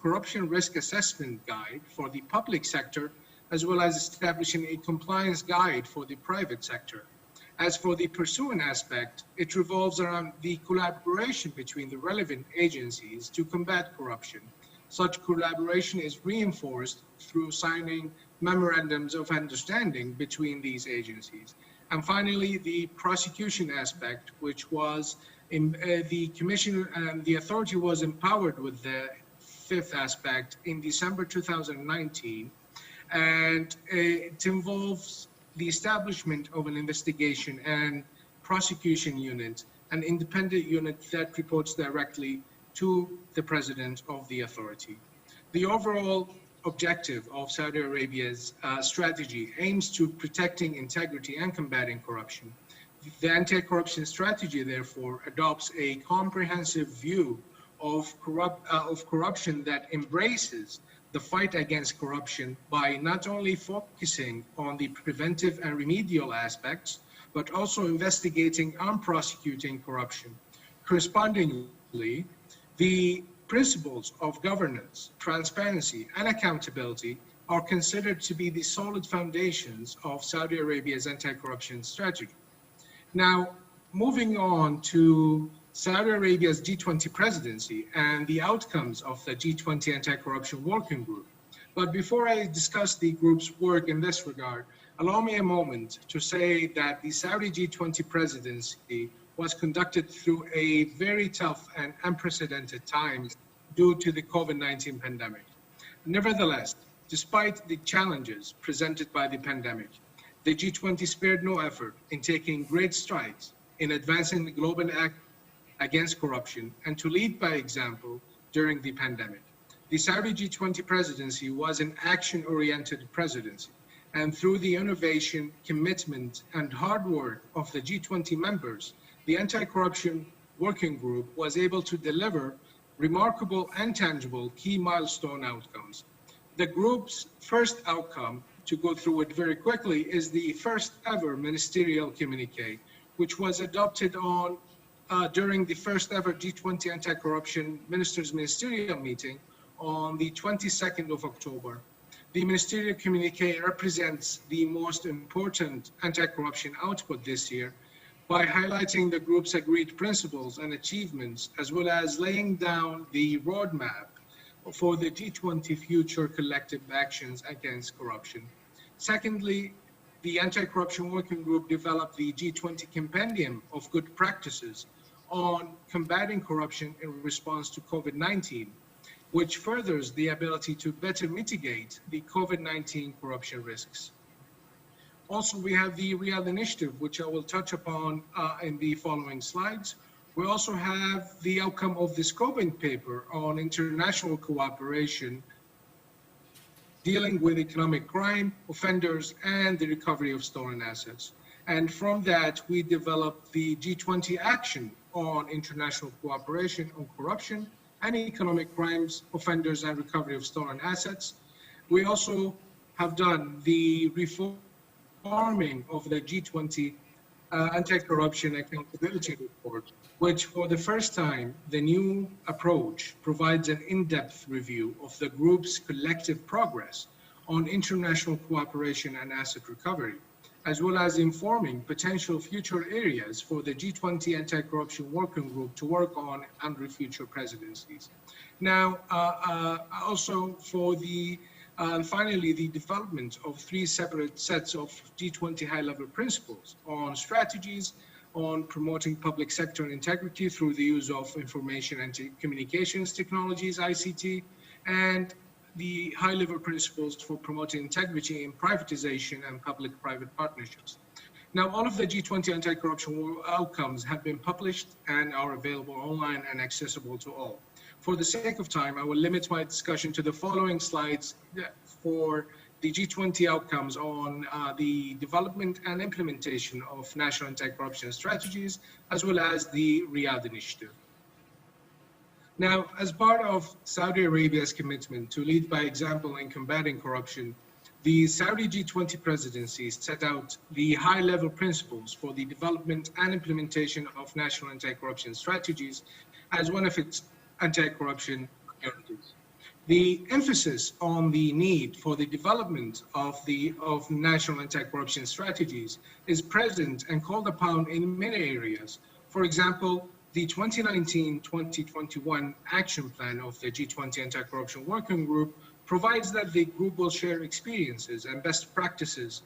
corruption risk assessment guide for the public sector, as well as establishing a compliance guide for the private sector. As for the pursuant aspect, it revolves around the collaboration between the relevant agencies to combat corruption. Such collaboration is reinforced through signing memorandums of understanding between these agencies. And finally, the prosecution aspect, which was the Commission and the authority was empowered with the fifth aspect in December 2019, and it involves the establishment of an investigation and prosecution unit, an independent unit that reports directly to the president of the authority. The overall objective of Saudi Arabia's strategy aims to protecting integrity and combating corruption. The anti-corruption strategy, therefore, adopts a comprehensive view of corruption that embraces the fight against corruption by not only focusing on the preventive and remedial aspects, but also investigating and prosecuting corruption. Correspondingly, the principles of governance, transparency, and accountability are considered to be the solid foundations of Saudi Arabia's anti-corruption strategy. Now, moving on to Saudi Arabia's G20 presidency and the outcomes of the G20 anti-corruption working group. But before I discuss the group's work in this regard, allow me a moment to say that the Saudi G20 presidency was conducted through a very tough and unprecedented times due to the COVID-19 pandemic. Nevertheless, despite the challenges presented by the pandemic, the G20 spared no effort in taking great strides in advancing the global act against corruption and to lead by example during the pandemic. The Saudi G20 presidency was an action-oriented presidency, and through the innovation, commitment, and hard work of the G20 members, the anti-corruption working group was able to deliver remarkable and tangible key milestone outcomes. The group's first outcome, to go through it very quickly, is the first ever ministerial communique, which was adopted during the first ever G20 anti-corruption ministers' ministerial meeting on the 22nd of October. The ministerial communique represents the most important anti-corruption output this year by highlighting the group's agreed principles and achievements, as well as laying down the roadmap for the G20 future collective actions against corruption. Secondly, the anti-corruption working group developed the G20 compendium of good practices on combating corruption in response to COVID-19, which furthers the ability to better mitigate the COVID-19 corruption risks. Also, we have the Riyadh Initiative, which I will touch upon in the following slides. We also have the outcome of the scoping paper on international cooperation dealing with economic crime, offenders, and the recovery of stolen assets. And from that, we developed the G20 action on international cooperation on corruption and economic crimes, offenders, and recovery of stolen assets. We also have done the reforming of the G20 anti-corruption accountability report, which for the first time, the new approach provides an in-depth review of the group's collective progress on international cooperation and asset recovery, as well as informing potential future areas for the G20 anti-corruption working group to work on under future presidencies. Now, also for the finally, the development of 3 separate sets of G20 high-level principles on strategies, on promoting public sector integrity through the use of information and communications technologies, ICT, and the high-level principles for promoting integrity in privatization and public-private partnerships. Now, all of the G20 anti-corruption outcomes have been published and are available online and accessible to all. For the sake of time, I will limit my discussion to the following slides for the G20 outcomes on the development and implementation of national anti-corruption strategies, as well as the Riyadh Initiative. Now, as part of Saudi Arabia's commitment to lead by example in combating corruption, the Saudi G20 presidency set out the high-level principles for the development and implementation of national anti-corruption strategies as one of its anti-corruption priorities. The emphasis on the need for the development of national anti-corruption strategies is present and called upon in many areas. For example, the 2019-2021 action plan of the G20 Anti-Corruption Working Group provides that the group will share experiences and best practices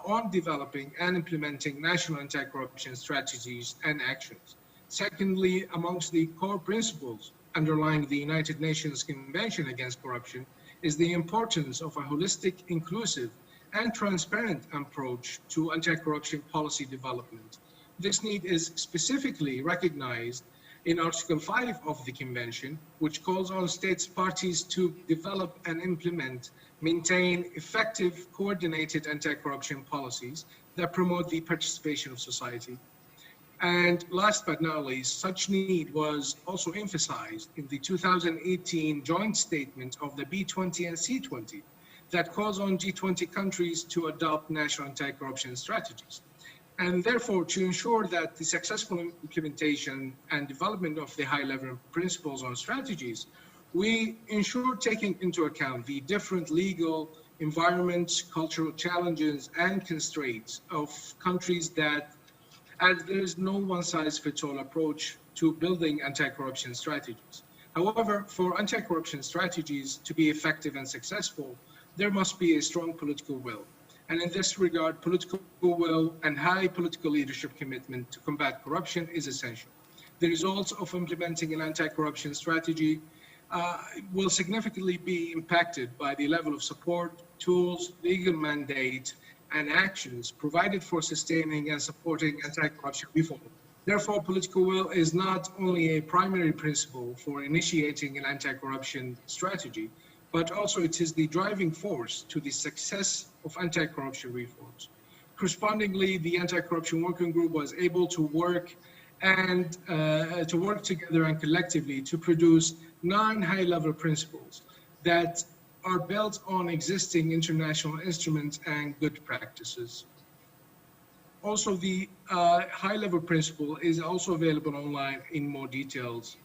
on developing and implementing national anti-corruption strategies and actions. Secondly, amongst the core principles underlying the United Nations Convention Against Corruption is the importance of a holistic, inclusive, and transparent approach to anti-corruption policy development. This need is specifically recognized in Article 5 of the Convention, which calls on states parties to develop and implement, maintain effective, coordinated anti-corruption policies that promote the participation of society. And last but not least, such need was also emphasized in the 2018 joint statement of the B20 and C20 that calls on G20 countries to adopt national anti-corruption strategies. And therefore, to ensure that the successful implementation and development of the high-level principles on strategies, we ensure taking into account the different legal environments, cultural challenges, and constraints of countries as there is no one-size-fits-all approach to building anti-corruption strategies. However, for anti-corruption strategies to be effective and successful, there must be a strong political will. And in this regard, political will and high political leadership commitment to combat corruption is essential. The results of implementing an anti-corruption strategy will significantly be impacted by the level of support, tools, legal mandate, and actions provided for sustaining and supporting anti-corruption reform. Therefore, political will is not only a primary principle for initiating an anti-corruption strategy, but also it is the driving force to the success of anti-corruption reforms. Correspondingly, the Anti-Corruption Working Group was able to work together and collectively to produce 9 high-level principles that are built on existing international instruments and good practices. Also, the high-level principle is also available online in more details.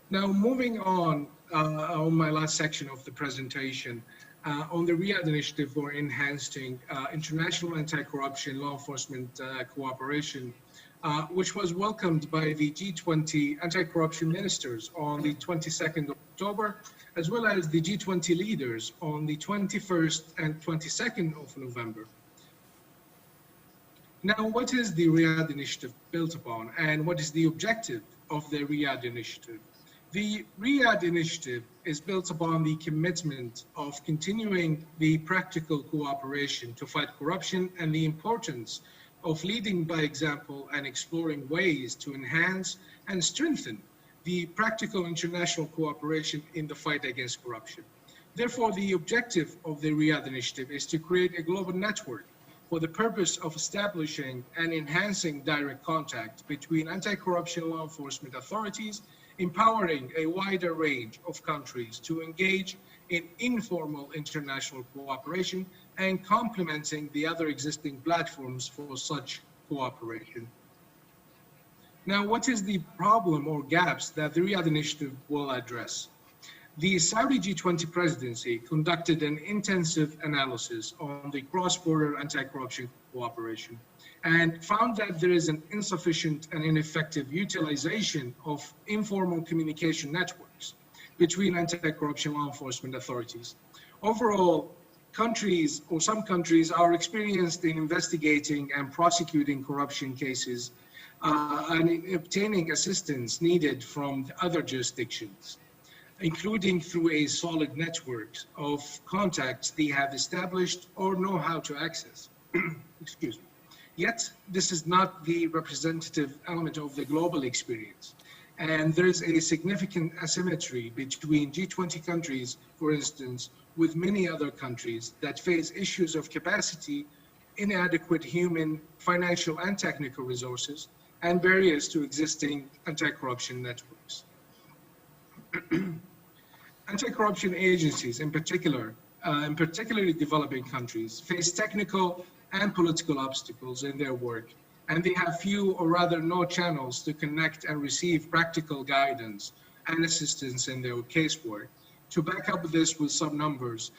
Now, moving on my last section of the presentation, on the Riyadh Initiative for enhancing international anti-corruption law enforcement cooperation, which was welcomed by the G20 anti-corruption ministers on the 22nd of October, as well as the G20 leaders on the 21st and 22nd of November. Now, what is the Riyadh Initiative built upon, and what is the objective of the Riyadh Initiative? The Riyadh Initiative is built upon the commitment of continuing the practical cooperation to fight corruption and the importance of leading by example and exploring ways to enhance and strengthen the practical international cooperation in the fight against corruption. Therefore, the objective of the Riyadh Initiative is to create a global network for the purpose of establishing and enhancing direct contact between anti-corruption law enforcement authorities, empowering a wider range of countries to engage in informal international cooperation, and complementing the other existing platforms for such cooperation. Now, what is the problem or gaps that the Riyadh Initiative will address? The Saudi G20 presidency conducted an intensive analysis on the cross-border anti-corruption cooperation and found that there is an insufficient and ineffective utilization of informal communication networks between anti-corruption law enforcement authorities. Overall, some countries are experienced in investigating and prosecuting corruption cases and obtaining assistance needed from other jurisdictions. including through a solid network of contacts they have established or know how to access. Excuse me. Yet, this is not the representative element of the global experience. And there's a significant asymmetry between G20 countries, for instance, with many other countries that face issues of capacity, inadequate human, financial, and technical resources, and barriers to existing anti-corruption networks. Anti-corruption agencies, in particularly developing countries, face technical and political obstacles in their work, and they have few or rather no channels to connect and receive practical guidance and assistance in their casework. To back up this with some numbers,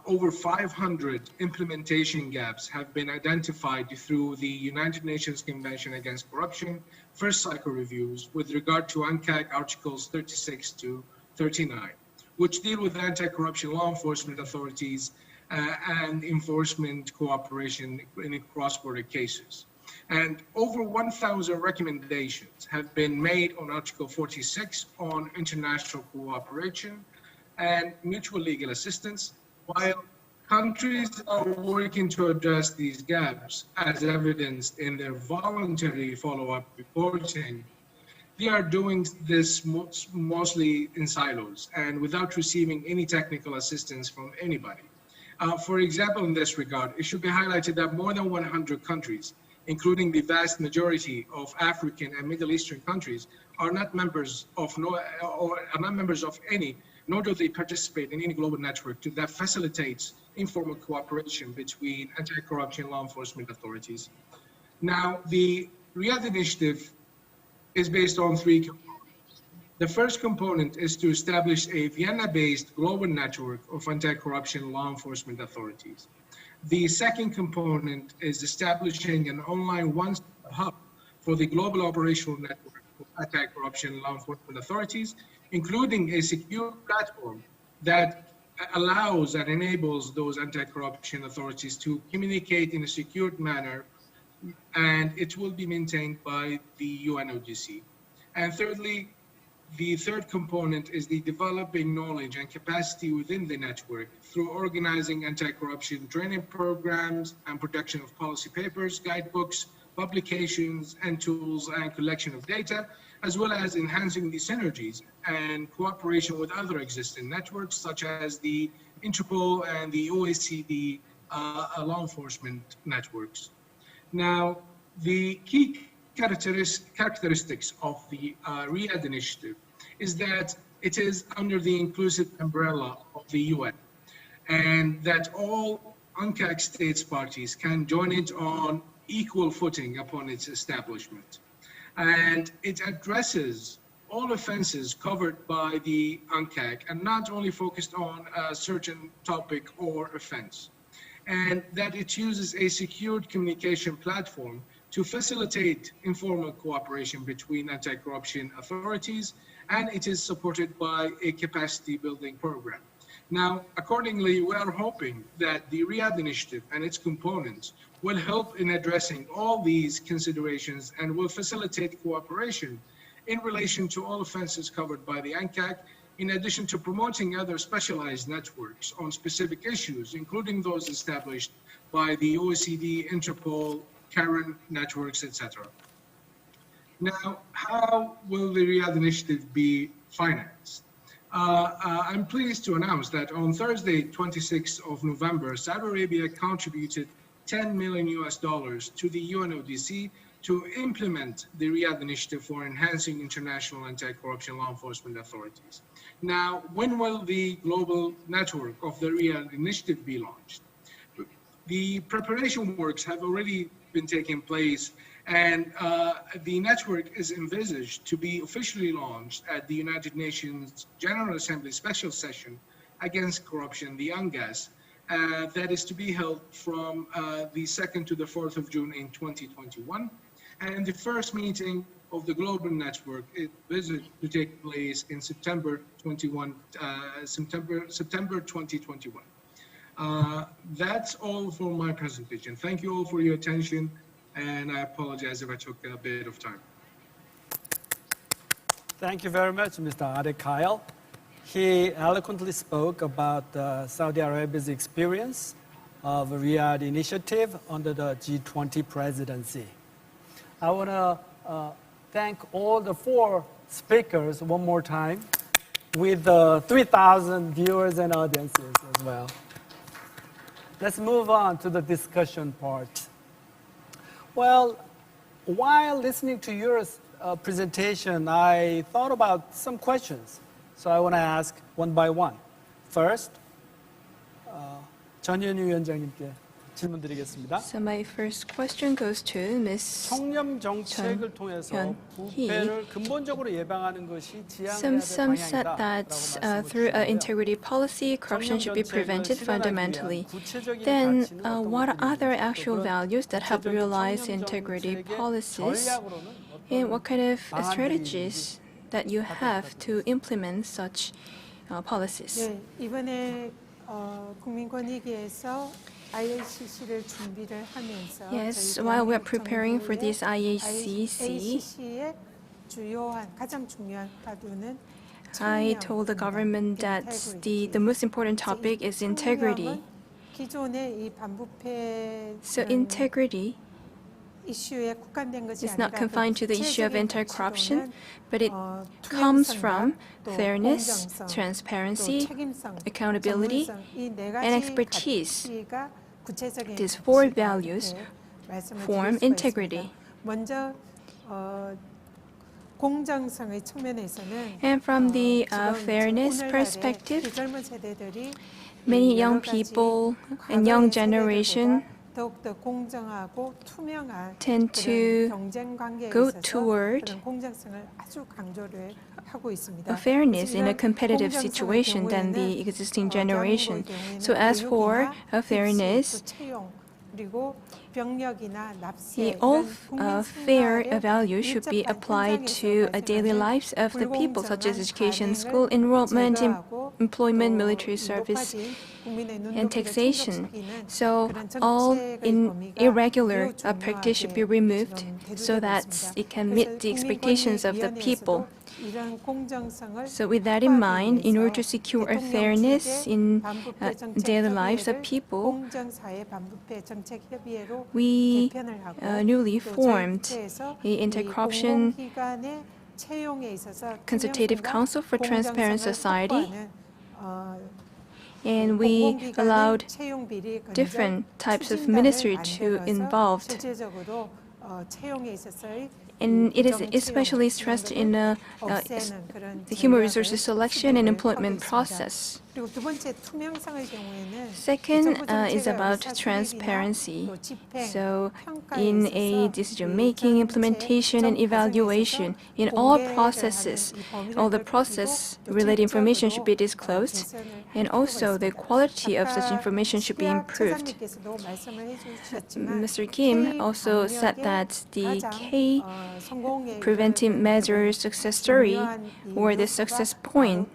over 500 implementation gaps have been identified through the United Nations Convention Against Corruption first cycle reviews with regard to UNCAC Articles 36 to 39, which deal with anti-corruption law enforcement authorities and enforcement cooperation in cross-border cases. And over 1,000 recommendations have been made on Article 46 on international cooperation and mutual legal assistance, while countries are working to address these gaps as evidenced in their voluntary follow-up reporting. They are doing this mostly in silos and without receiving any technical assistance from anybody. For example, in this regard, it should be highlighted that more than 100 countries, including the vast majority of African and Middle Eastern countries, are not members of any, nor do they participate in any global network that facilitates informal cooperation between anti-corruption law enforcement authorities. Now, the Riyadh Initiative is based on three components. The first component is to establish a Vienna-based global network of anti-corruption law enforcement authorities. The second component is establishing an online one-stop hub for the global operational network of anti-corruption law enforcement authorities, including a secure platform that allows and enables those anti-corruption authorities to communicate in a secured manner, and it will be maintained by the UNODC. And thirdly, the third component is the developing knowledge and capacity within the network through organizing anti-corruption training programs and production of policy papers, guidebooks, publications, and tools and collection of data, as well as enhancing the synergies and cooperation with other existing networks, such as the Interpol and the OECD law enforcement networks. Now, the key characteristics of the Riyadh Initiative is that it is under the inclusive umbrella of the UN, and that all UNCAC states parties can join it on equal footing upon its establishment. And it addresses all offenses covered by the UNCAC and not only focused on a certain topic or offense. And that it uses a secured communication platform to facilitate informal cooperation between anti-corruption authorities, and it is supported by a capacity building program. Now, accordingly, we are hoping that the Riyadh Initiative and its components will help in addressing all these considerations and will facilitate cooperation in relation to all offenses covered by the UNCAC, in addition to promoting other specialized networks on specific issues, including those established by the OECD, Interpol, Karen networks, etc. Now, how will the Riyadh Initiative be financed? I'm pleased to announce that on Thursday, 26th of November, Saudi Arabia contributed $10 million to the UNODC to implement the Riyadh Initiative for enhancing international anti-corruption law enforcement authorities. Now, when will the global network of the Riyadh Initiative be launched? The preparation works have already been taking place, and the network is envisaged to be officially launched at the United Nations General Assembly Special Session Against Corruption, the UNGAS, that is to be held from the 2nd to the 4th of June in 2021. And the first meeting of the global network is envisaged to take place in September 2021. That's all for my presentation. Thank you all for your attention, and I apologize if I took a bit of time. Thank you very much, Mr. Ali Khail. He eloquently spoke about Saudi Arabia's experience of Riyadh initiative under the G20 presidency. I want to thank all the 4 speakers one more time with 3,000 viewers and audiences as well. Let's move on to the discussion part. Well, while listening to your presentation, I thought about some questions. So I want to ask one by one. First, 전현희 위원장님께 질문 드리겠습니다. So my first question goes to Ms. 청렴 정책을 통해서 부패를 근본적으로 예방하는 것이 지향해야 될 Some said 방향이다라고 that through 말씀하셨는데요. integrity policy, corruption should be prevented fundamentally. Then, what are other actual values that help realize integrity policies? And what kind of strategies that you have to implement such policies? 네, 이번에 국민권익위에서 IACC를 준비를 하면서 Yes, while we are preparing for this IACC, IACC의 주요한 가장 중요한 화두는 I told the government that the most important topic is integrity. 기존의 이 반부패 So integrity 이슈에 국한된 것이 is not 아니라 confined to the issue of 구체적인 anti-corruption, 가치로는 but it comes from fairness, transparency, accountability, and expertise. These 4 values form integrity. 먼저 공정성의 측면에서는 And from the fairness perspective, many young people and young generation 더욱더 공정하고 투명한 tend to 경쟁 관계에 go 있어서 toward 그런 공정성을 아주 강조를 하고 있습니다. fairness in a 이런 competitive 공정성의 situation than the 경우에는 existing generation. 대한민국의 So as 경우에는 for 교육이나 fairness, 흡수, 또 채용, 그리고 병력이나 납세 the 이런 all 국민 fair 생활의 value should be 밀접한 applied to 현장에서 daily 발생하는 lives of the people, such as 불공정한 education, 관행을 school enrollment, 제거하고 employment, 또 military service, 높아진 국민의 and 눈높이를 taxation. 충족시키는 So 그런 all 정책의 in 범위가 irregular 매우 practice should be 중요하게 removed 지금 so 대두되고 that 있습니다. it can 그래서 meet the expectations of the people. 이런 공정성을 So with that in mind, in order to 위해서 secure a 대통령 fairness 주재 in 반부패 정책 daily lives of 협의회를 people, 공정사회 반부패 정책 협의회로 we 개편을 하고 newly 또 저희 formed 국회에서 the 이 Anti-Corruption 공공기관의 채용에 있어서 Consultative 투명성과 Council for Transparent 공정성을 Society, 확보하는, and we 공공기관의 allowed 채용 비리 건전 different types of 추진단을 ministry to 만들어서 involved. 실질적으로 채용에 있어서의 And it is 부정 especially 채용 stressed 이런 in 것을 없애는 그런 the human 전략을 resources selection and 추진을 employment 하고 있습니다. process. 그리고 두 번째 투명성의 경우에는 Second 정부 is 정책의 about 의사수립이나 transparency. 또 집행, So 평가에 in 있어서 a decision-making, 이 implementation, and 정책 evaluation, 과정에 in 있어서 all 공개를 processes, 하는 이 범위를 all the 넓히고 process-related information should be 또 disclosed, 개선을 할 and 필요가 also the 있습니다. quality of such 아까 information should be 시학 improved. 차장님께서도 말씀을 해주셨지만 Mr. Kim also said that the K preventive measures success story or the success point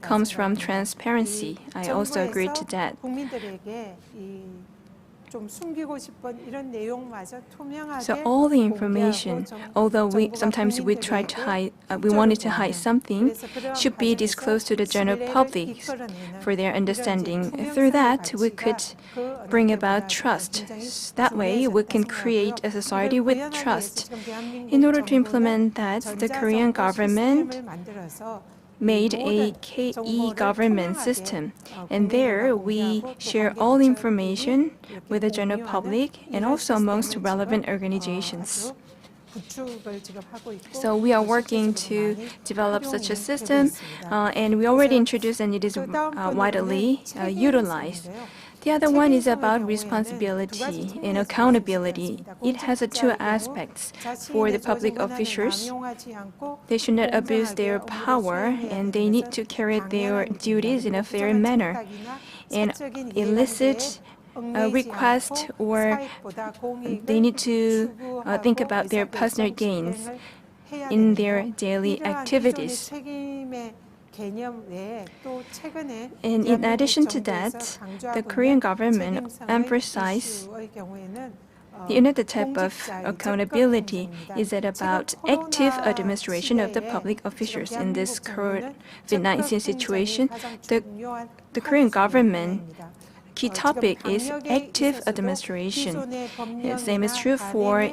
comes from transparency. I also agree to that. 국민들에게 좀 숨기고 싶은 이런 내용마저 투명하게 So all the information, 공개하고 although we 정부가 sometimes we try to hide, we 국민들에게 wanted to hide something, 그래서 그러한 should be 과정에서 disclosed to the general 신뢰를 public 이끌어내는 for their 이런 understanding. 이제 Through 투명성의 that, we 가치가 could 그 어느 bring 때보다 about trust. 굉장히 That way, we can 중요하다고 create a 생각하고요. society 이걸 with 구현하기 trust. 위해서 지금 대한민국 In order to 정부는 implement that, the Korean 전자정보 government 시스템을 만들어서 made a 모든 KE 정보를 government 투명하게 system, and there 국민들과 we 공유하고 또 share 관계 all 부처끼리 information 이렇게 with the general 공유하는 public and 이런 also amongst 시스템을 relevant 지금, organizations. 아주 구축을 지금 하고 있고 So we are 또 working 실질적으로 to 많이 develop such a 활용이 되고 system, 있습니다. and we already 그래서 introduced and it is 그 다음 widely 포인트는 utilized. 책임성인데요. The other one is 책임성의 about 경우에는 responsibility 두 가지 and 측면에서 accountability. 말씀드렸습니다. It has two 공직자의 경우 aspects. For the 자신의 public 주어진 권한을 officials, 남용하지 않고 they should not abuse 공정하게 their 업무를 power 수행해야 and 되는 they need 것은 to carry their 당연한 duties in a 일입니다. fair 그리고 manner. 부정한 착각이나 And 사적인 illicit 이해관계에 얽매이지 request 않고 or 사익보다 공익을 they need to 추구하고 think about their personal 의사결정 gains 집행을 해야 in 되는데요. their daily 이러한 activities. 기존의 책임의 개념 외에 또 최근에 And in 대한민국 addition to 정부에서 that, 강조하고 the Korean 있는 government 책임성의 emphasized 이슈의 경우에는 another type of accountability is that about active administration of the public officials in this COVID-19 situation. The Korean government key topic is active administration. The same is true for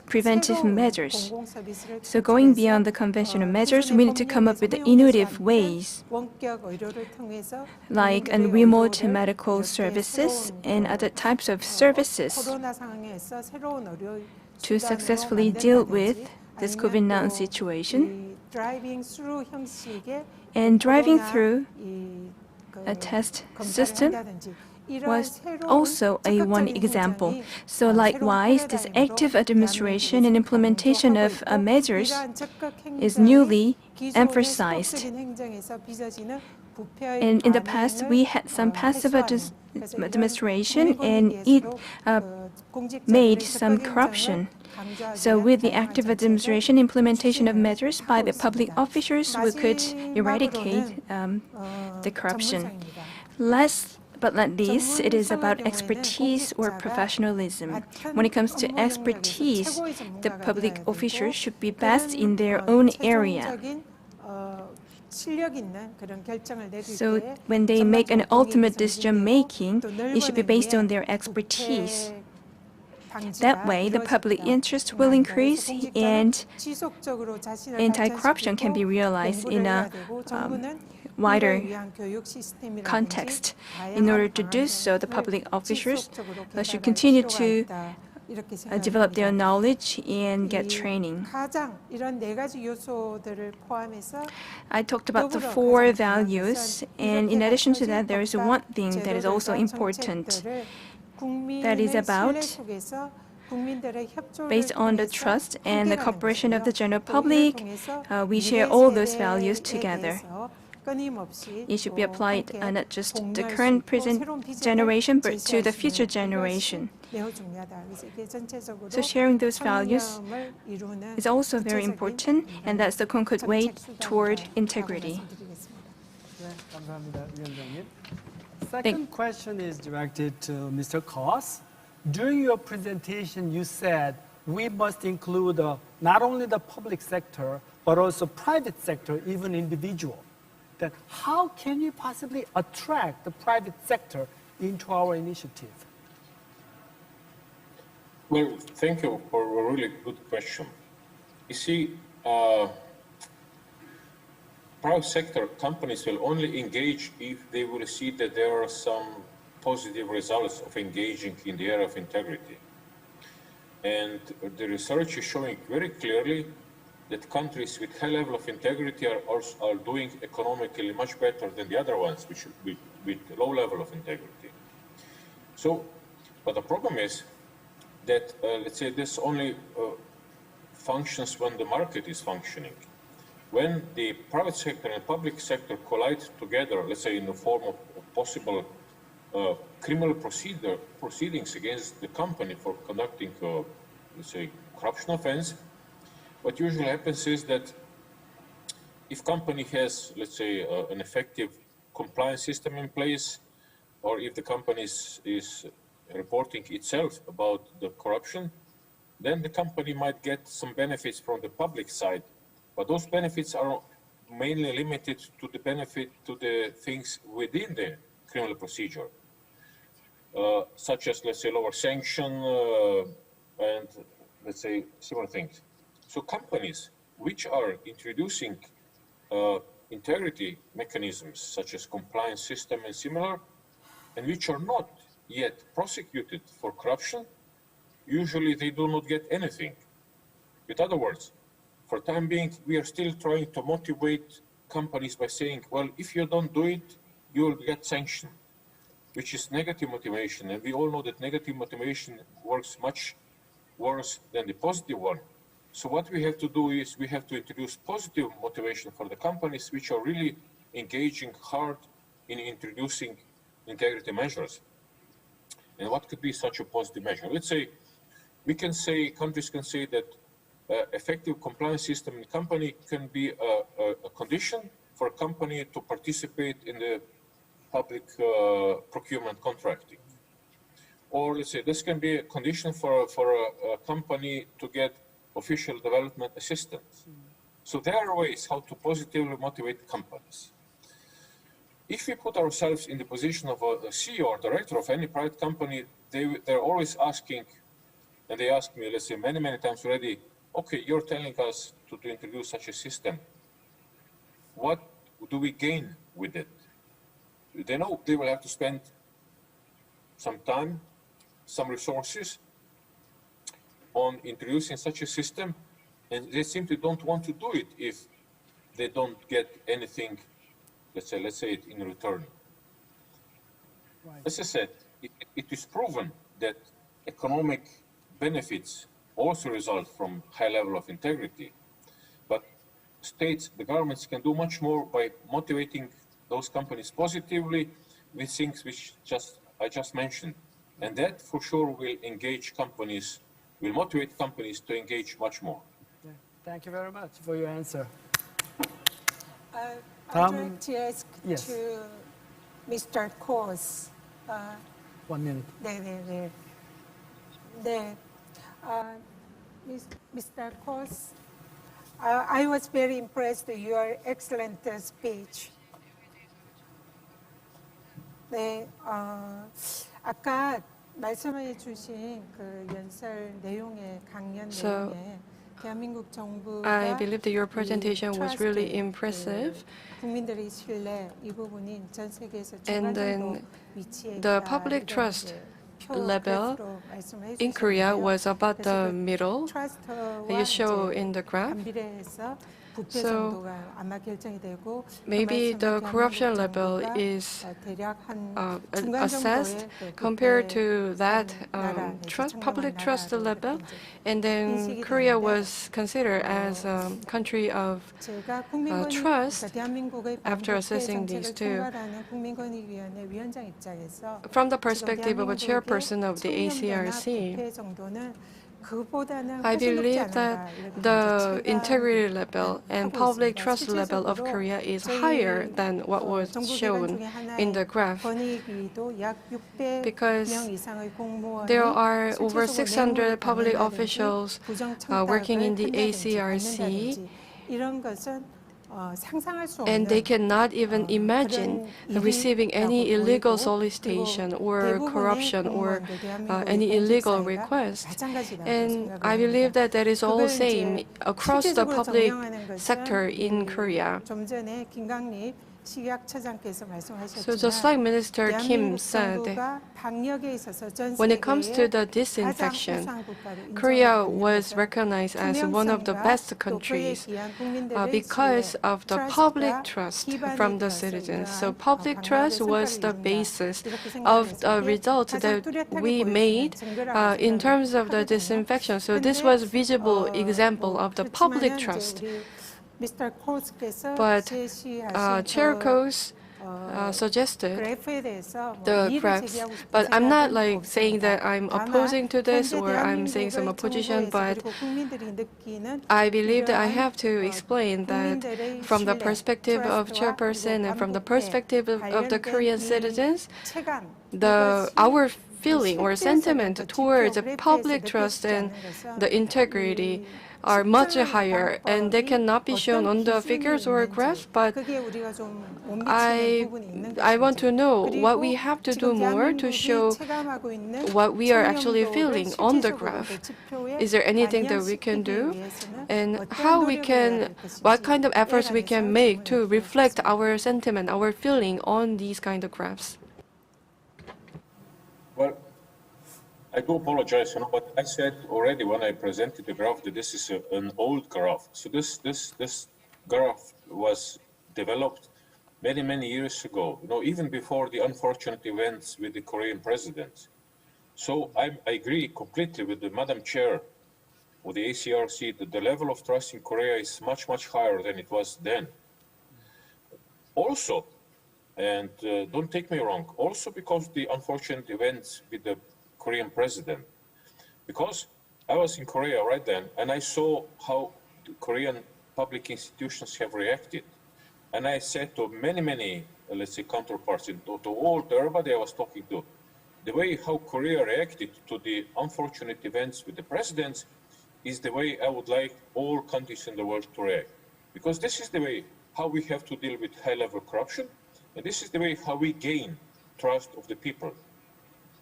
preventive measures. So going beyond the conventional measures, we need to come up with innovative ways, like remote medical services and other types of services to successfully deal with this COVID-19 situation. And driving through a test system was also one example. So likewise, this active administration and implementation of measures is newly emphasized. And in the past, we had some passive administration, and it made some corruption. So with the active administration implementation of measures by the public officials, we could eradicate the corruption. Last but not least, it is about expertise or professionalism. When it comes to expertise, the public officials should be best in their own area. So when they make an ultimate decision making, it should be based on their expertise. That way, the public interest will increase and anti-corruption can be realized in a wider context. In order to do so, the public officials should continue to develop their knowledge and get training. I talked about the 4 values, and in addition to that, there is one thing that is also important. That is about, based on the trust and the cooperation of the general public, we share all those values together. It should be applied not just to the current present generation, but to the future generation. So sharing those values is also very important, and that's the concrete way toward integrity. Second question is directed to Mr. Koss. During your presentation, you said we must include not only the public sector, but also private sector, even individual. Then how can you possibly attract the private sector into our initiative? Well, thank you for a really good question. You see, private sector companies will only engage if they will see that there are some positive results of engaging in the area of integrity. And the research is showing very clearly that countries with high level of integrity are doing economically much better than the other ones which with low level of integrity. So, but the problem is that, let's say, this only functions when the market is functioning. When the private sector and public sector collide together, let's say in the form of possible criminal proceedings against the company for conducting, let's say, corruption offense, what usually happens is that if company has, let's say, an effective compliance system in place, or if the company is reporting itself about the corruption, then the company might get some benefits from the public side. But those benefits are mainly limited to the benefit to the things within the criminal procedure, such as, let's say, lower sanction and, let's say, similar things. So companies which are introducing integrity mechanisms, such as compliance system and similar, and which are not yet prosecuted for corruption, usually they do not get anything. In other words, for the time being, we are still trying to motivate companies by saying, well, if you don't do it, you will get sanctioned, which is negative motivation. And we all know that negative motivation works much worse than the positive one. So what we have to do is we have to introduce positive motivation for the companies which are really engaging hard in introducing integrity measures. And what could be such a positive measure? Let's say, countries can say that effective compliance system in a company can be a condition for a company to participate in the public procurement contracting. or let's say this can be a condition for a company to get official development assistance. So there are ways how to positively motivate companies. If we put ourselves in the position of a CEO or director of any private company, they're always asking, and they ask me, let's say, many, many times already, okay, you're telling us to introduce such a system. What do we gain with it? They know they will have to spend some time, some resources on introducing such a system, and they simply don't want to do it if they don't get anything, let's say it in return. Right. As I said, it is proven that economic benefits also result from high level of integrity, but states, the governments can do much more by motivating those companies positively with things which I just mentioned. And that for sure will engage companies, will motivate companies to engage much more. Yeah. Thank you very much for your answer. I'd like to ask yes. to Mr. Kos. 1 minute. Mr. Kos, I was very impressed with your excellent speech. 네, 아까 말씀해 주신 그 연설 내용의 강연 내용에 대한민국 정부가 I believe that your presentation was really impressive. 국민들의 신뢰 이 부분이 전 세계에서 And 중간정도 then 위치에 the 있다. public trust level 그래프로 말씀해 in Korea 주셨는데요. was about 그래서 the 그 middle. 트러스트와 You show 이제 in the graph. 반비례해서 부패 So 정도가 아마 결정이 되고 maybe 그 the 말씀은 corruption 대한민국 level 정부가 is 대략 한 중간 assessed 정도의 그 compared 부패 to that 나라, public trust 나라로 level. 이렇게 이제 And then 인식이 Korea 되는데, was considered as a country of 제가 국민권익 trust 대한민국의 after 반부패 assessing these 정책을 two. 총괄하는 국민권익위원회 위원장 입장에서 From the 지금 perspective of a 대한민국의 chairperson of the 청렴도나 ACRC, 부패 정도는 그보다는 I 훨씬 높지 believe 않은가 that 이렇게 the 이제 integrity level and 하고 public 있습니다. trust level of 실질적으로 Korea is 저희 higher than what was 정부기관 shown 중에 in the 하나의 graph. 권익위도 약 600명 Because 이상의 공무원이 there are over 실질적으로 600 public 뇌물을 officials 받는다든지 working in the 부정청탁을 ACRC, 한다든지 이런 것은 상상할 수 없는 and they cannot even imagine receiving any illegal solicitation or corruption or any illegal request. And I believe that that is all same across the public sector in Korea. 좀 전에 김강립 식약처장께서 So just like Minister Kim said, when it comes to the disinfection, Korea was recognized as one of the best countries because of the public trust from the citizens. So public trust was the basis of the result that we made in terms of the disinfection. So this was visible example of the public trust. But Chair Kos suggested the graphs, but I'm not like saying that I'm opposing to this or I'm saying some opposition, but I believe that I have to explain that from the perspective of chairperson and from the perspective of the Korean citizens, our feeling or sentiment towards public trust and the integrity are much higher, and they cannot be shown on the figures or graphs, but I want to know what we have to do more to show what we are actually feeling on the graph. Is there anything that we can do? And what kind of efforts we can make to reflect our sentiment, our feeling on these kind of graphs? Well, I do apologize, but I said already when I presented the graph that this is an old graph. So this graph was developed many, many years ago, even before the unfortunate events with the Korean president. So I agree completely with the Madam Chair of the ACRC that the level of trust in Korea is much, much higher than it was then. Also, and don't take me wrong, also because of the unfortunate events with the Korean president, because I was in Korea right then and I saw how the Korean public institutions have reacted. And I said to many, let's say, counterparts, to everybody I was talking to, the way how Korea reacted to the unfortunate events with the presidents is the way I would like all countries in the world to react. Because this is the way how we have to deal with high-level corruption, and this is the way how we gain trust of the people.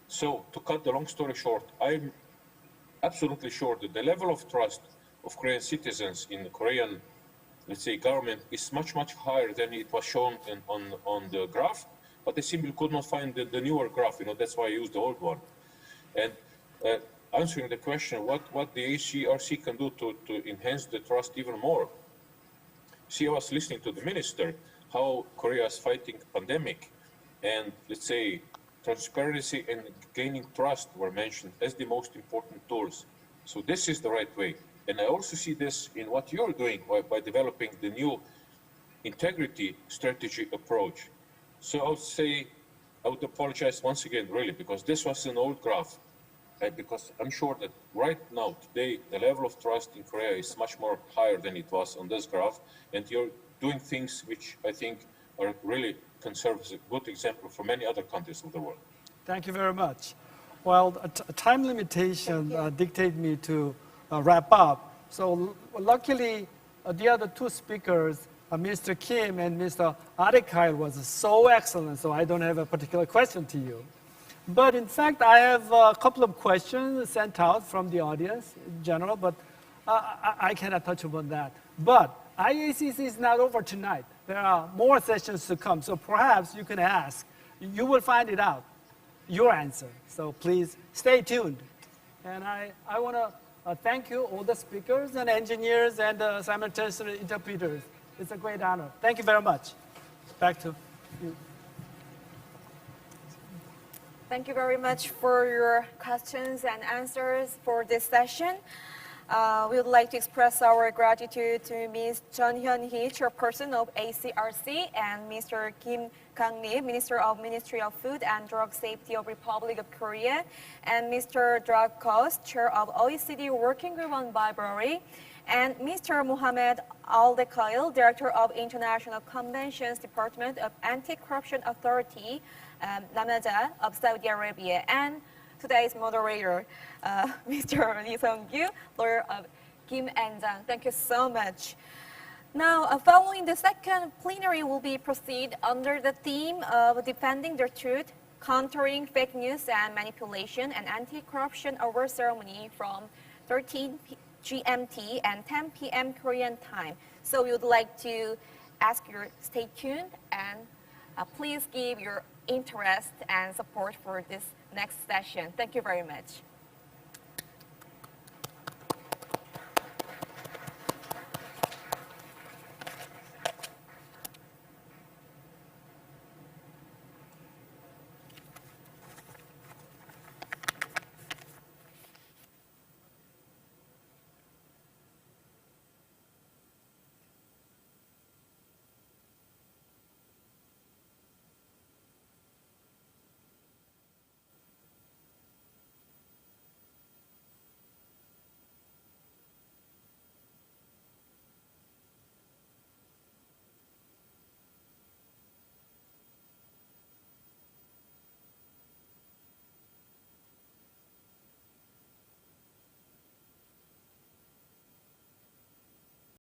So, to cut the long story short, I'm absolutely sure that the level of trust of Korean citizens in the Korean, let's say, government is much, much higher than it was shown on the graph, but they simply could not find the newer graph, that's why I used the old one. And answering the question, what the ACRC can do to enhance the trust even more. See, I was listening to the minister, how Korea is fighting pandemic, and let's say transparency and gaining trust were mentioned as the most important tools. So this is the right way. And I also see this in what you're doing by developing the new integrity strategy approach. So I would say, I would apologize once again, really, because this was an old graph. Because I'm sure that right now, today, the level of trust in Korea is much more higher than it was on this graph. And you're doing things which I think are really can serve as a good example for many other countries of the world. Thank you very much. Well, a time limitation dictated me to wrap up. So luckily, the other two speakers, Mr. Kim and Mr. Ali Khail, was so excellent, so I don't have a particular question to you. But in fact, I have a couple of questions sent out from the audience in general, but I cannot touch upon that. But IACC is not over tonight. There are more sessions to come, so perhaps you can ask. You will find it out, your answer. So please stay tuned. And I want to thank you, all the speakers and engineers and simultaneous interpreters. It's a great honor. Thank you very much. Back to you. Thank you very much for your questions and answers for this session. We would like to express our gratitude to Ms. Chun Hyun-hee, Chairperson of ACRC, and Mr. Kim Kang-lee, Minister of Ministry of Food and Drug Safety of Republic of Korea, and Mr. Drag Kos, Chair of OECD Working Group on Library, and Mr. Mohammed Ali Khail, Director of International Conventions Department of Anti-Corruption Authority, Namada of Saudi Arabia, and today's moderator, Mr. Lee Sung-gyu, lawyer of Kim and-jang. Thank you so much. Now, following the second plenary will be proceed under the theme of defending the truth, countering fake news and manipulation, and anti-corruption award ceremony from 13 GMT and 10 p.m. Korean time. So we would like to ask you to stay tuned and please give your interest and support for this next session. Thank you very much.